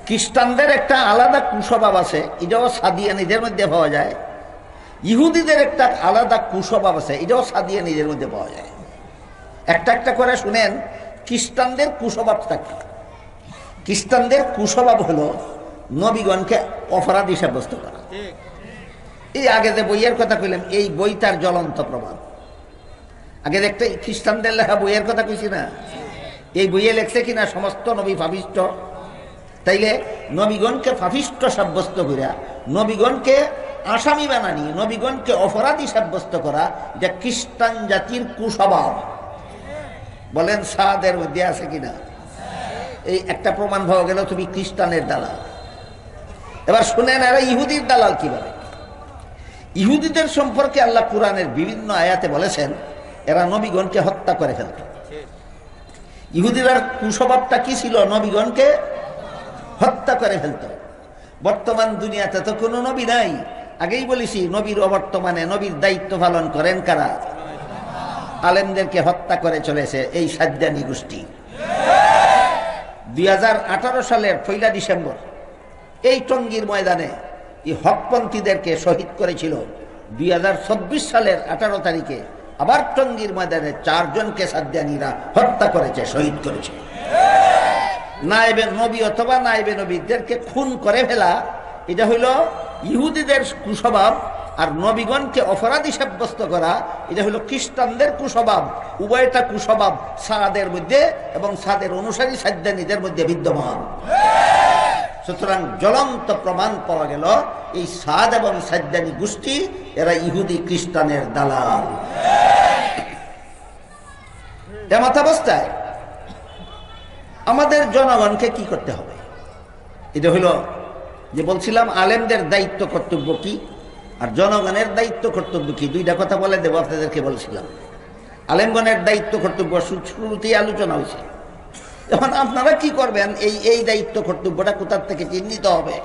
খ্রিস্টানদের একটা আলাদা কুস্বভাব আছে, এটাও সাদিয়ানিদের মধ্যে পাওয়া যায়। ইহুদিদের একটা আলাদা কুস্বভাব আছে, এটাও সাদিয়ানিদের মধ্যে পাওয়া যায়। একটা একটা করে শুনেন খ্রিস্টানদের কুস্বভাবটা কি। খ্রিস্টানদের কুস্বভাব হলো নবীগণকে অপরাধী সাব্যস্ত করা। এই আগে যে বইয়ের কথা কইলাম, এই বই তার জ্বলন্ত প্রমাণ। আগে একটা খ্রিস্টানদের লেখা বইয়ের কথা কইছি না, এই বইয়ে লেখছে কিনা সমস্ত নবী পাপিষ্ঠ। তাইলে নবীগণকে পাপিষ্ঠ সাব্যস্ত করিয়া নবীগণকে আসামি বানানি, নবীগণকে অপরাধী সাব্যস্ত করা, এটা খ্রিস্টান জাতির কুস্বভাব। বলেন সাদের মধ্যে আছে কিনা? এই একটা প্রমাণ পাওয়া গেল তুমি খ্রিস্টানের দালাল। এবার শুনেন এরা ইহুদির দালাল কিভাবে। ইহুদিদের সম্পর্কে আল্লাহ কুরআনের বিভিন্ন আয়াতে বলেছেন এরা নবীগণকে হত্যা করে ফেলত। ইহুদিরা কুস্বভাবটা কি ছিল? নবীগণকে হত্যা করে ফেলত। বর্তমান দুনিয়াতে তো কোনো নবী নাই। আগেই বলেছি, নবীর অবর্তমানে নবীর দায়িত্ব পালন করেন কারা? আলেমদেরকে হত্যা করে চলেছে এই সাজ্জানি গোষ্ঠী। 2018 সালের 1 ডিসেম্বর এই টঙ্গীর ময়দানে এই হকপন্থীদেরকে শহীদ করেছিল। 2024 সালের 18 তারিখে আবার টঙ্গীর ময়দানে 4 জনকে সাজ্জানিরা হত্যা করেছে, শহীদ করেছে। নায়েবে নবী অথবা নায়েবে নবীদেরকে খুন করে ফেলা, এটা হইল ইহুদিদের কুস্বভাব। আর নবীগণকে অপরাধী সাব্যস্ত করা, এটা হলো খ্রিস্টানদের কুস্বভাব। উভয়টা কুস্বভাব সাদের মধ্যে এবং সাদের অনুসারী সাজ্জানীদের মধ্যে বিদ্যমান। সুতরাং জ্বলন্ত প্রমাণ পাওয়া গেল এই সাদ এবং সাজ্জানী গোষ্ঠী এরা ইহুদি খ্রিস্টানের দালাল। এমতাবস্থায় আমাদের জনগণকে কি করতে হবে? এটা হলো যে বলছিলাম, আলেমদের দায়িত্ব কর্তব্য কি আর জনগণের দায়িত্ব কর্তব্য কি, দুইটা কথা বলে দেব আপনাদেরকে। বলছিলাম আলেমগণের দায়িত্ব কর্তব্য শুরুতেই আলোচনা হয়েছে। এখন আপনারা কি করবেন, এই দায়িত্ব কর্তব্যটা কোথার থেকে চিহ্নিত হবে?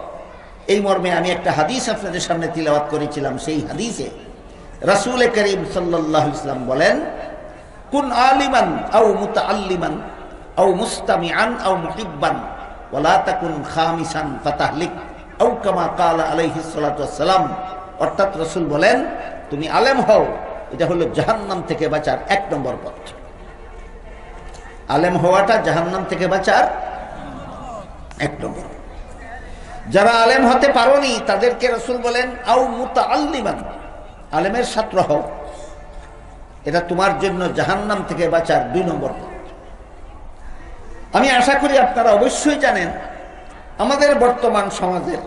এই মর্মে আমি একটা হাদিস আপনাদের সামনে তিলাওয়াত করেছিলাম। সেই হাদিসে রাসূল করিম সাল্লাল্লাহু আলাইহি ওয়াসাল্লাম বলেন, কুন আলিমান আও মুতাআল্লিমান আও মুস্তামিআন আও মুহিব্বান ওয়ালা তাকুন খামিসান ফাতাহলিক আও কামা ক্বালা আলাইহিস সালাতু ওয়াস সালাম। অর্থাৎ রাসূল বলেন, তুমি আলেম হও, এটা হলো জাহান্নাম থেকে বাঁচার 1 নম্বর পথ। আলেম হওয়াটা জাহান্নাম থেকে বাঁচার 1 নম্বর। যারা আলেম হতে পারোনি তাদেরকে রাসূল বলেন, আও মুতাআল্লিমান, আলেমের ছাত্র হও, এটা তোমার জন্য জাহান্নাম থেকে বাঁচার 2 নম্বর পথ। আমি আশা করি আপনারা অবশ্যই জানেন, আমাদের বর্তমান সমাজের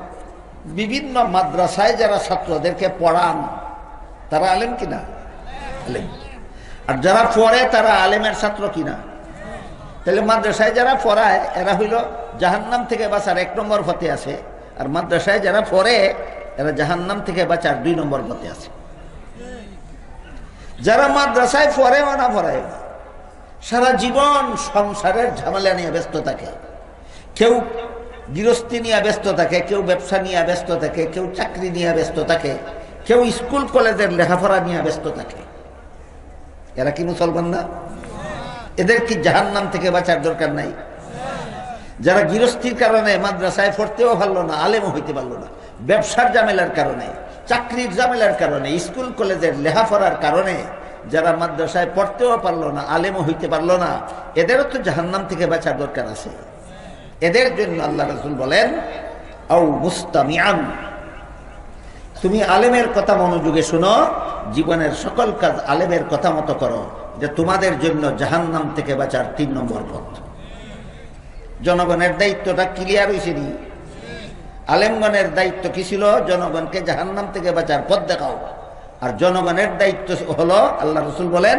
বিভিন্ন মাদ্রাসায় যারা ছাত্রদেরকে পড়ান তারা আলেম কিনা? আলেম। আর যারা পড়ে তারা আলেমের ছাত্র কিনা? তাহলে মাদ্রাসায় যারা পড়ায় এরা হইল জাহান্নাম থেকে বাঁচার 1 নম্বর পথে আছে, আর মাদ্রাসায় যারা পড়ে এরা জাহান্নাম থেকে বাঁচার 2 নম্বর পথে আছে। যারা মাদ্রাসায় পড়েও না পড়ায়, সারা জীবন সংসারের ঝামেলা নিয়ে ব্যস্ত থাকে, কেউ গৃহস্থী নিয়ে ব্যস্ত থাকে, কেউ ব্যবসা নিয়ে ব্যস্ত থাকে, কেউ চাকরি নিয়ে ব্যস্ত থাকে, কেউ স্কুল কলেজের লেখাপড়া নিয়ে ব্যস্ত থাকে, এরা কি মুসলমান না? এদের কি জাহান্নাম থেকে বাঁচার দরকার নাই? যারা গৃহস্থীর কারণে মাদ্রাসায় পড়তেও পারলো না, আলেমও হইতে পারলো না, ব্যবসার ঝামেলার কারণে, চাকরির ঝামেলার কারণে, স্কুল কলেজের লেখাপড়ার কারণে যারা মাদ্রাসায় পড়তেও পারলো না, আলেমও হইতে পারলো না, এদেরও তো জাহান্নাম থেকে বাঁচার দরকার আছে। এদের জন্য আল্লাহ রাসূল বলেন, আও মুস্তামিআন, তুমি আলেমের কথা মনোযোগে শোনো, জীবনের সকল কাজ আলেমের কথা মতো করো, যে তোমাদের জন্য জাহান্নাম থেকে বাঁচার 3 নম্বর পথ। জনগণের দায়িত্বটা ক্লিয়ার হয়েছে নি? আলেমগণের দায়িত্ব কি ছিল? জনগণকে জাহান্নাম থেকে বাঁচার পথ দেখাও। আর জনগণের দায়িত্ব হলো, আল্লাহ রাসূল বলেন,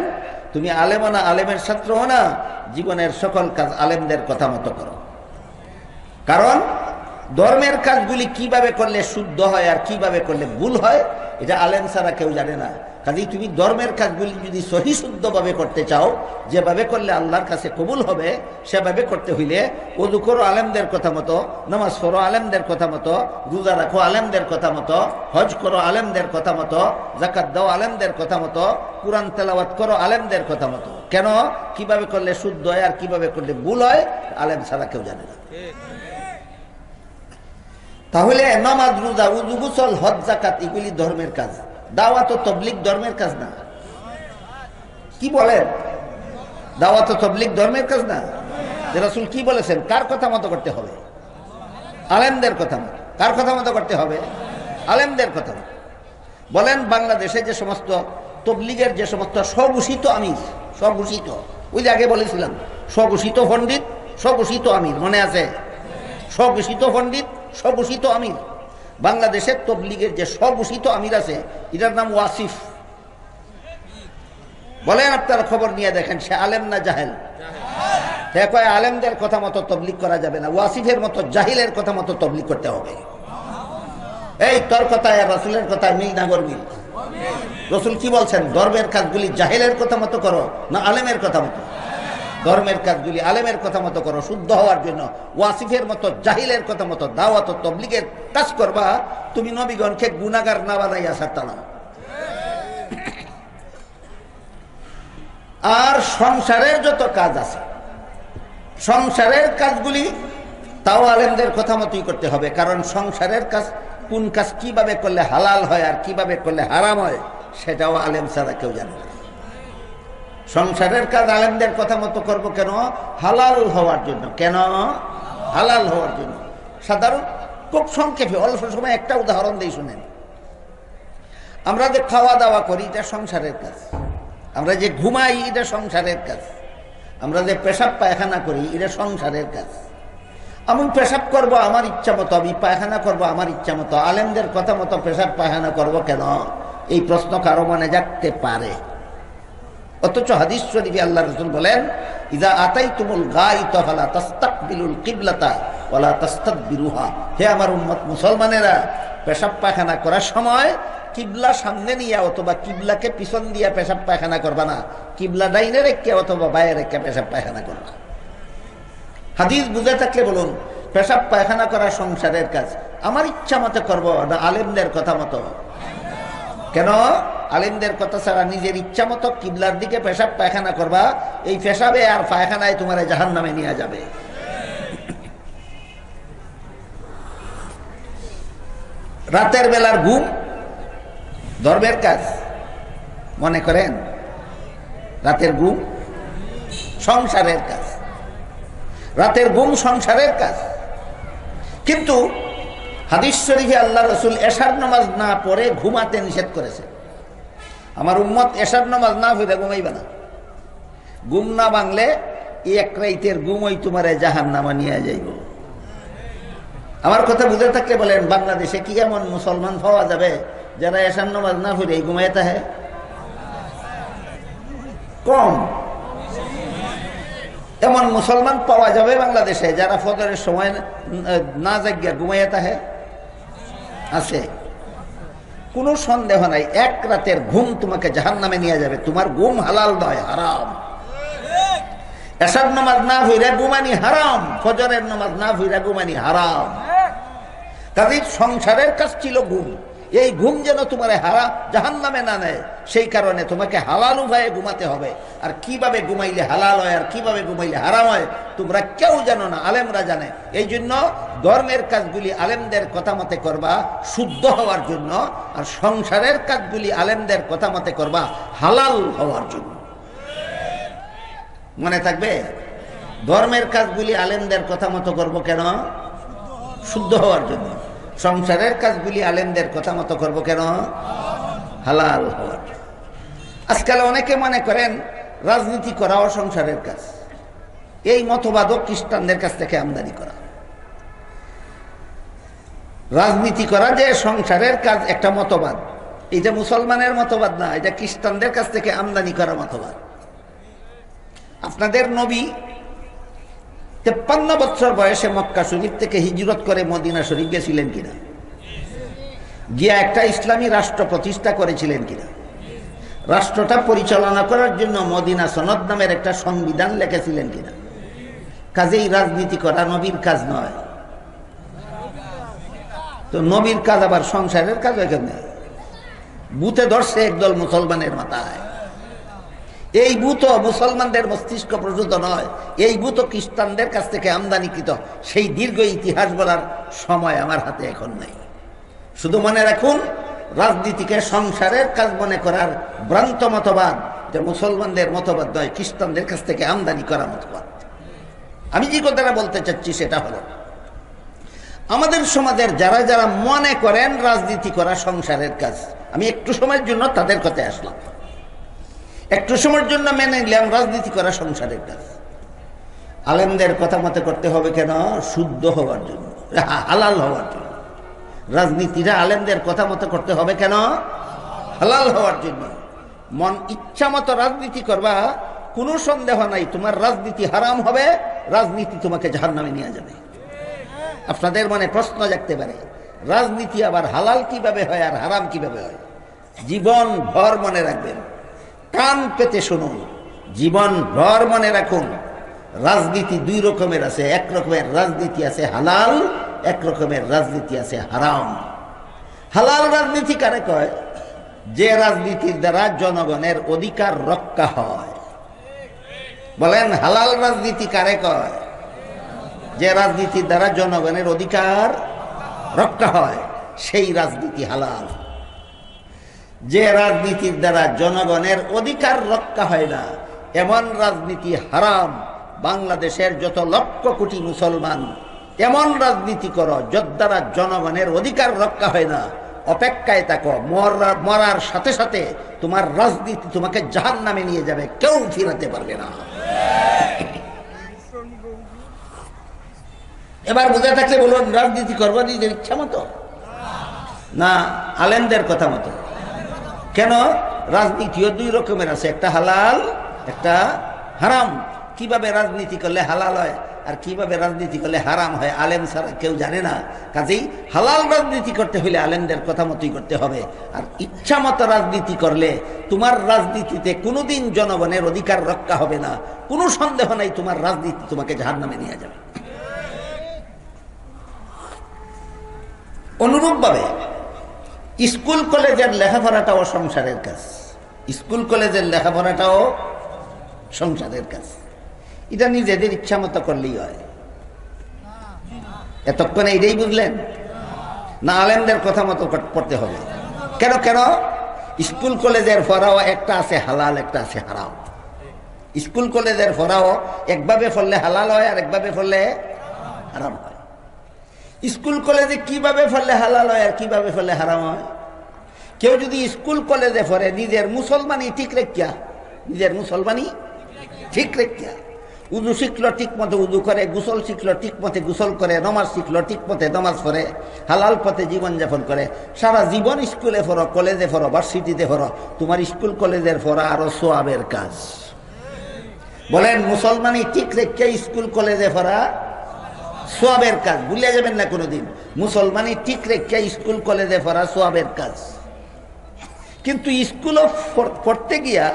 তুমি আলেম না, আলেমের ছাত্র হো না, জীবনের সকল কাজ আলেমদের কথা মতো করো। কারণ ধর্মের কাজগুলি কিভাবে করলে শুদ্ধ হয় আর কিভাবে করলে ভুল হয়, এটা আলেম ছাড়া কেউ জানে না। কাজেই তুমি ধর্মের কাজগুলি যদি সহি শুদ্ধভাবে করতে চাও, যেভাবে করলে আল্লাহর কাছে কবুল হবে, সেভাবে করতে হইলে ওযু করো আলেমদের কথা মতো, নামাজ পড়ো আলেমদের কথা মতো, রোজা রাখো আলেমদের কথা মতো, হজ করো আলেমদের কথা মতো, যাকাত দাও আলেমদের কথা মতো, কুরআন তেলাওয়াত করো আলেমদের কথা মতো। কেন? কিভাবে করলে শুদ্ধ হয় আর কিভাবে করলে ভুল হয় আলেম ছাড়া কেউ জানে না। তাহলে নামাজ, রোজা, ওযু, গোসল, হজ, যাকাত এগুলি ধর্মের কাজ। দাওয়াত ও তাবলীগ ধর্মের কাজ না? কি বলেন? দাওয়াত ও তাবলীগ ধর্মের কাজ না? রাসূল কি বলেছেন? কার কথা মতো করতে হবে? আলেমদের কথা মতো। কার কথা মতো করতে হবে? আলেমদের কথা মতো। বলেন, বাংলাদেশে যে সমস্ত তাবলীগের যে সমস্ত স্বঘোষিত আমির, স্বঘোষিত, ওই যে আগে বলেছিলাম স্বঘোষিত পণ্ডিত, স্বঘোষিত আমির, মনে আছে? স্বঘোষিত পণ্ডিত, স্বঘোষিত আমির। বাংলাদেশের তাবলীগের যে স্বঘোষিত আমির আছে, এটার নাম ওয়াসিফ। বলেন, আপনারা খবর নিয়ে দেখেন, সে আলেম না জাহেল? সে কয় আলেমদের কথা মতো তাবলীগ করা যাবে না, ওয়াসিফের মতো জাহিলের কথা মতো তাবলীগ করতে হবে। এই তোর কথা আর রাসূলের কথা মিল না গরমিল? রসুল কি বলছেন? ধর্মের কাজগুলি জাহেলের কথা মতো করো না আলেমের কথা মতো? ধর্মের কাজগুলি আলেমের কথা মতো করো শুদ্ধ হওয়ার জন্য। ওয়াসিফের মতো জাহিলের কথা মতো দাওয়াত ও তবলিগের কাজ করবা, তুমি নবীগণকে গুনাহগার না বানাইয়া ছাড়তা না। আর সংসারের যত কাজ আছে, সংসারের কাজগুলি তাও আলেমদের কথা মতোই করতে হবে, কারণ সংসারের কাজ কোন কাজ কিভাবে করলে হালাল হয় আর কিভাবে করলে হারাম হয় সেটাও আলেম ছাড়া কেউ জানে না। সংসারের কাজ আলেমদের কথা মতো করবো কেন? হালাল হওয়ার জন্য। কেন? হালাল হওয়ার জন্য। সাধারণ খুব সংক্ষেপে অল্প সময় একটা উদাহরণ দিয়ে শুনেন। আমরা যে খাওয়া দাওয়া করি এটা সংসারের কাজ, আমরা যে ঘুমাই এটা সংসারের কাজ, আমরা যে পেশাব পায়খানা করি এটা সংসারের কাজ। আমি পেশাব করব আমার ইচ্ছা মতো, আমি পায়খানা করব আমার ইচ্ছা মতো, আলেমদের কথা মতো পেশাব পায়খানা করব কেন? এই প্রশ্ন কারো মনে জাগতে পারে। অথচ হাদিস শরীফে আল্লাহ রাসূল বলেন, ইযা আতাইতুমুল গায়িতা ফালা তাস্তাকবিলুল কিবলাতা ওয়ালা তাস্তাদবিরুহা। হে আমার উম্মত মুসলমানেরা, পেশাব পায়খানা করার সময় কিবলা সামনে নিয়ে অথবা কিবলাকে পিছন দিয়ে পেশাব পায়খানা করবা না, কিবলা ডাইনে রেখে অথবা বাইরে রেখে পেশাব পায়খানা করবা। হাদিস বুঝে থাকলে বলুন, পেশাব পায়খানা করা সংসারের কাজ, আমার ইচ্ছা মতো করবো না আলেমদের কথা মতো? কেন? আলেমদের কথা ছাড়া নিজের ইচ্ছা মতো কিবলার দিকে পেশাব পায়খানা করবা, এই পেশাবে আর পায়খানায় তোমার জাহান্নামে নিয়ে যাবে। রাতের বেলার ঘুম ধর্মের কাজ মনে করেন? রাতের ঘুম সংসারের কাজ, রাতের ঘুম সংসারের কাজ। কিন্তু হাদিস শরীফে আল্লাহ রাসূল এশার নামাজ না পড়ে ঘুমাতে নিষেধ করেছে। আমার উম্মত এশার নামাজ না পড়ে ঘুমাইবে না। ঘুম না ভাঙলে এক রাইতের ঘুমই তোমারে জাহান্নামে নিয়ে যাইব। আমার কথা বুঝে থাকলে বলেন, বাংলাদেশে কি এমন মুসলমান পাওয়া যাবে যারা এশার নামাজ না পড়ে ঘুমাইতে থাকে? কম। এমন মুসলমান পাওয়া যাবে বাংলাদেশে যারা ফজরের সময় না জাগিয়া ঘুমাইয়া থাকে? আছে। কোনো সন্দেহ নাই, এক রাতের ঘুম তোমাকে জাহান্নামে নিয়ে যাবে। তোমার ঘুম হালাল নয়, হারাম। এশার নামাজ না পড়ে ঘুমানি হারাম, ফজরের নামাজ না পড়ে ঘুমানি হারাম। কাজেই সংসারের কাজ ছিল ঘুম। এই ঘুম যেন তোমার জাহান্নামে না নেয়, সেই কারণে তোমাকে হালাল উপায়ে ঘুমাতে হবে। আর কিভাবে ঘুমাইলে হালাল হয় আর কিভাবে ঘুমাইলে হারাম হয় তোমরা কেউ জানো না, আলেমরা জানে। এই জন্য ধর্মের কাজগুলি আলেমদের কথা মতে করবা শুদ্ধ হওয়ার জন্য, আর সংসারের কাজগুলি আলেমদের কথা মতে করবা হালাল হওয়ার জন্য। মনে থাকবে, ধর্মের কাজগুলি আলেমদের কথা মতো করবো কেন? শুদ্ধ হওয়ার জন্য। সংসারের কাজগুলি আলেমদের কথা মতো করবো কেন? হালাল হওয়ার। আজকাল অনেকে মনে করেন রাজনীতি করাও সংসারের কাজ। এই মতবাদও খ্রিস্টানদের কাছ থেকে আমদানি করা। রাজনীতি করা যে সংসারের কাজ একটা মতবাদ, এটা মুসলমানের মতবাদ না, এটা খ্রিস্টানদের কাছ থেকে আমদানি করা মতবাদ। আপনাদের নবী 53 বছর বয়সে মক্কা শরীফ থেকে হিজরত করে মদিনা শরীফ গেছিলেন কিনা? গিয়া একটা ইসলামী রাষ্ট্র প্রতিষ্ঠা করেছিলেন কিনা? রাষ্ট্রটা পরিচালনা করার জন্য মদিনা সনদ নামের একটা সংবিধান লিখেছিলেন কিনা? কাজেই রাজনীতি করা নবীর কাজ নয়। তো নবীর কাজ আবার সংসারের কাজ এখানে বুথে ধরছে একদল মুসলমানের মাথায়। এই বুথও মুসলমানদের মস্তিষ্ক প্রসূত নয়, এই বুথও খ্রিস্টানদের কাছ থেকে আমদানিকৃত। সেই দীর্ঘ ইতিহাস বলার সময় আমার হাতে এখন নাই। শুধু মনে রাখুন, রাজনীতিকে সংসারের কাজ মনে করার ভ্রান্ত মতবাদ, যে মুসলমানদের মতবাদ নয়, খ্রিস্টানদের কাছ থেকে আমদানি করা মতবাদ। আমি যে কথাটা বলতে চাচ্ছি সেটা হলো, আমাদের সমাজের যারা যারা মনে করেন রাজনীতি করা সংসারের কাজ, আমি একটু সময়ের জন্য তাদের কথায় আসলাম। একটু সময়ের জন্য মেনে নিলাম রাজনীতি করা সংসারের কাজ। আলেমদের কথা মতে করতে হবে কেন? শুদ্ধ হওয়ার জন্য, হালাল হওয়ার জন্য। রাজনীতিটা আলেমদের কথা মতো করতে হবে কেন? হালাল হওয়ার জন্য। মন ইচ্ছা মতো রাজনীতি করবা, কোনো সন্দেহ নাই তোমার রাজনীতি হারাম হবে, রাজনীতি তোমাকে জাহান্নামে নিয়ে যাবে। আপনাদের মনে প্রশ্ন জাগতে পারে, রাজনীতি আবার হালাল কিভাবে হয় আর হারাম কিভাবে হয়? জীবন ভর মনে রাখবেন, কান পেতে শুনুন, জীবন ভর মনে রাখুন। রাজনীতি দুই রকমের আছে, এক রকমের রাজনীতি আছে হালাল, এক রকমের রাজনীতি আছে হারাম। হালাল রাজনীতি কারে কয়? যে রাজনীতির দ্বারা জনগণের অধিকার রক্ষা হয়। বলেন হালাল রাজনীতি কারে কয়? যে রাজনীতির দ্বারা জনগণের অধিকার রক্ষা হয়, সেই রাজনীতি হালাল। যে রাজনীতির দ্বারা জনগণের অধিকার রক্ষা হয় না, এমন রাজনীতি হারাম। বাংলাদেশের যত লক্ষ কোটি মুসলমান এমন রাজনীতি করো যার দ্বারা জনগণের অধিকার রক্ষা হয় না, অপেক্ষায় থাকো, মরার সাথে সাথে তোমার রাজনীতি তোমাকে জাহান্নামে নিয়ে যাবে, কেউ ফিরাতে পারবে না। এবার বুঝে থাকলে বলুন, রাজনীতি করবো নিজের ইচ্ছা মতো না আলেমদের কথা মতো? কেন? রাজনীতিও দুই রকমের আছে, একটা হালাল একটা হারাম। কিভাবে রাজনীতি করলে হালাল হয় আর কিভাবে রাজনীতি করলে হারাম হয় আলেম ছাড়া কেউ জানে না। কাজেই হালাল রাজনীতি করতে হলে আলেমদের কথা মতোই করতে হবে। আর ইচ্ছা মতো রাজনীতি করলে তোমার রাজনীতিতে কোনোদিন জনগণের অধিকার রক্ষা হবে না। কোনো সন্দেহ নাই তোমার রাজনীতি তোমাকে জাহান্নামে নিয়ে যাবে। অনুরূপভাবে স্কুল কলেজের লেখাপড়াটাও সংসারের কাজ। স্কুল কলেজের লেখাপড়াটাও সংসারের কাজ। এটা নিজেদের ইচ্ছা মতো করলেই হয়। এতক্ষণে এটাই বুঝলেন না? আলেমদের কথা মতো পড়তে হবে। কেন কেন? স্কুল কলেজের পড়াও একটা আছে হালাল, একটা আছে হারাম। স্কুল কলেজের পড়াও একভাবে পড়লে হালাল হয় আর একভাবে পড়লে হারাম হয়। স্কুল কলেজে কিভাবে পড়লে হালাল হয় আর কিভাবে পড়লে হারাম হয়? কেউ যদি স্কুল কলেজে পড়ে নিজের মুসলমানি ঠিক রেখিয়া, নিজের মুসলমানি ঠিক রেখিয়া, উজু শিখলো ঠিক মতো উজু করে, গোসল শিখলো ঠিক মতে গোসল করে, নমাজ শিখলো ঠিক মতে নমাজ পড়ে, হালাল পথে জীবনযাপন করে, সারা জীবন স্কুলে পড়ো, কলেজে পড়ো, ভার্সিটিতে পড়ো, তোমার স্কুল কলেজের পড়া আরো সোয়াবের কাজ। বলেন মুসলমানি ঠিক রেখে স্কুল কলেজে পড়া সোয়াবের কাজ, ভুলে যাবেন না কোনোদিন। মুসলমানি ঠিক রেখে স্কুল কলেজে পড়া সোয়াবের কাজ। কিন্তু স্কুলও পড়তে গিয়া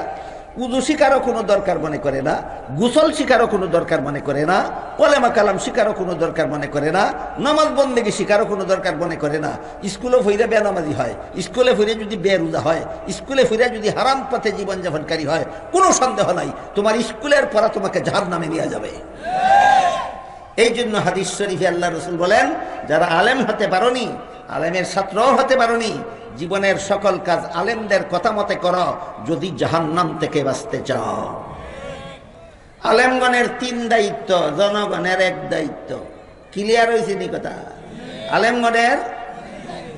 উযু শিকারও কোনো দরকার মনে করে না, গোসল শিকারও কোনো দরকার মনে করে না, কলেমা কালাম শিকারও কোনো দরকার মনে করে না, নামাজ বন্দেগী শিকারও কোনো দরকার মনে করে না। স্কুলে ফিরে বেনামাজি হয়, স্কুলে ফিরে যদি বেরোজা হয়, স্কুলে ফিরে যদি হারাম পথে জীবনযাপনকারী হয়, কোনো সন্দেহ নাই তোমার স্কুলের পড়া তোমাকে জাহান্নামে নিয়ে যাবে। এই জন্য হাদিস শরীফে আল্লাহ রাসূল বলেন, যারা আলেম হতে পারোনি, আলেমের ছাত্রও হতে পারোনি, জীবনের সকল কাজ আলেমদের কথা মতে করো যদি জাহান্নাম থেকে বাঁচতে চাও। আলেমগণের 3 দায়িত্ব, জনগণের 1 দায়িত্ব। ক্লিয়ার হয়েছে নি কথা? আলেমগণের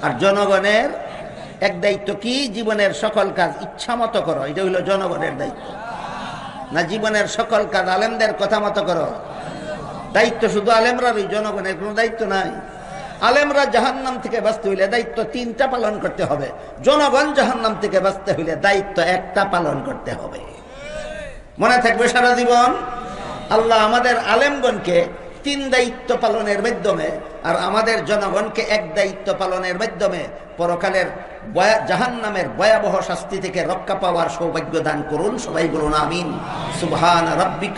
আর জনগণের 1 দায়িত্ব কি? জীবনের সকল কাজ ইচ্ছা মতো করো, এটা হইল জনগণের দায়িত্ব। না জীবনের সকল কাজ আলেমদের কথা মতো করো, দায়িত্ব শুধু আলেমরারই, জনগণের কোনো দায়িত্ব নাই। আলেমরা জাহান্নাম থেকে বাঁচতে হইলে দায়িত্ব 3টা পালন করতে হবে, জনগণ জাহান্নাম থেকে বাঁচতে হইলে দায়িত্ব 1টা পালন করতে হবে। মনে থাকবে সারা জীবন। আল্লাহ আমাদের আলেমগণকে 3 দায়িত্ব পালনের মাধ্যমে আর আমাদের জনগণকে 1 দায়িত্ব পালনের মাধ্যমে পরকালের জাহান্নামের ভয়াবহ শাস্তি থেকে রক্ষা পাওয়ার সৌভাগ্য দান করুন। সবাই বলুন আমিন। সুবহান রাব্বিক।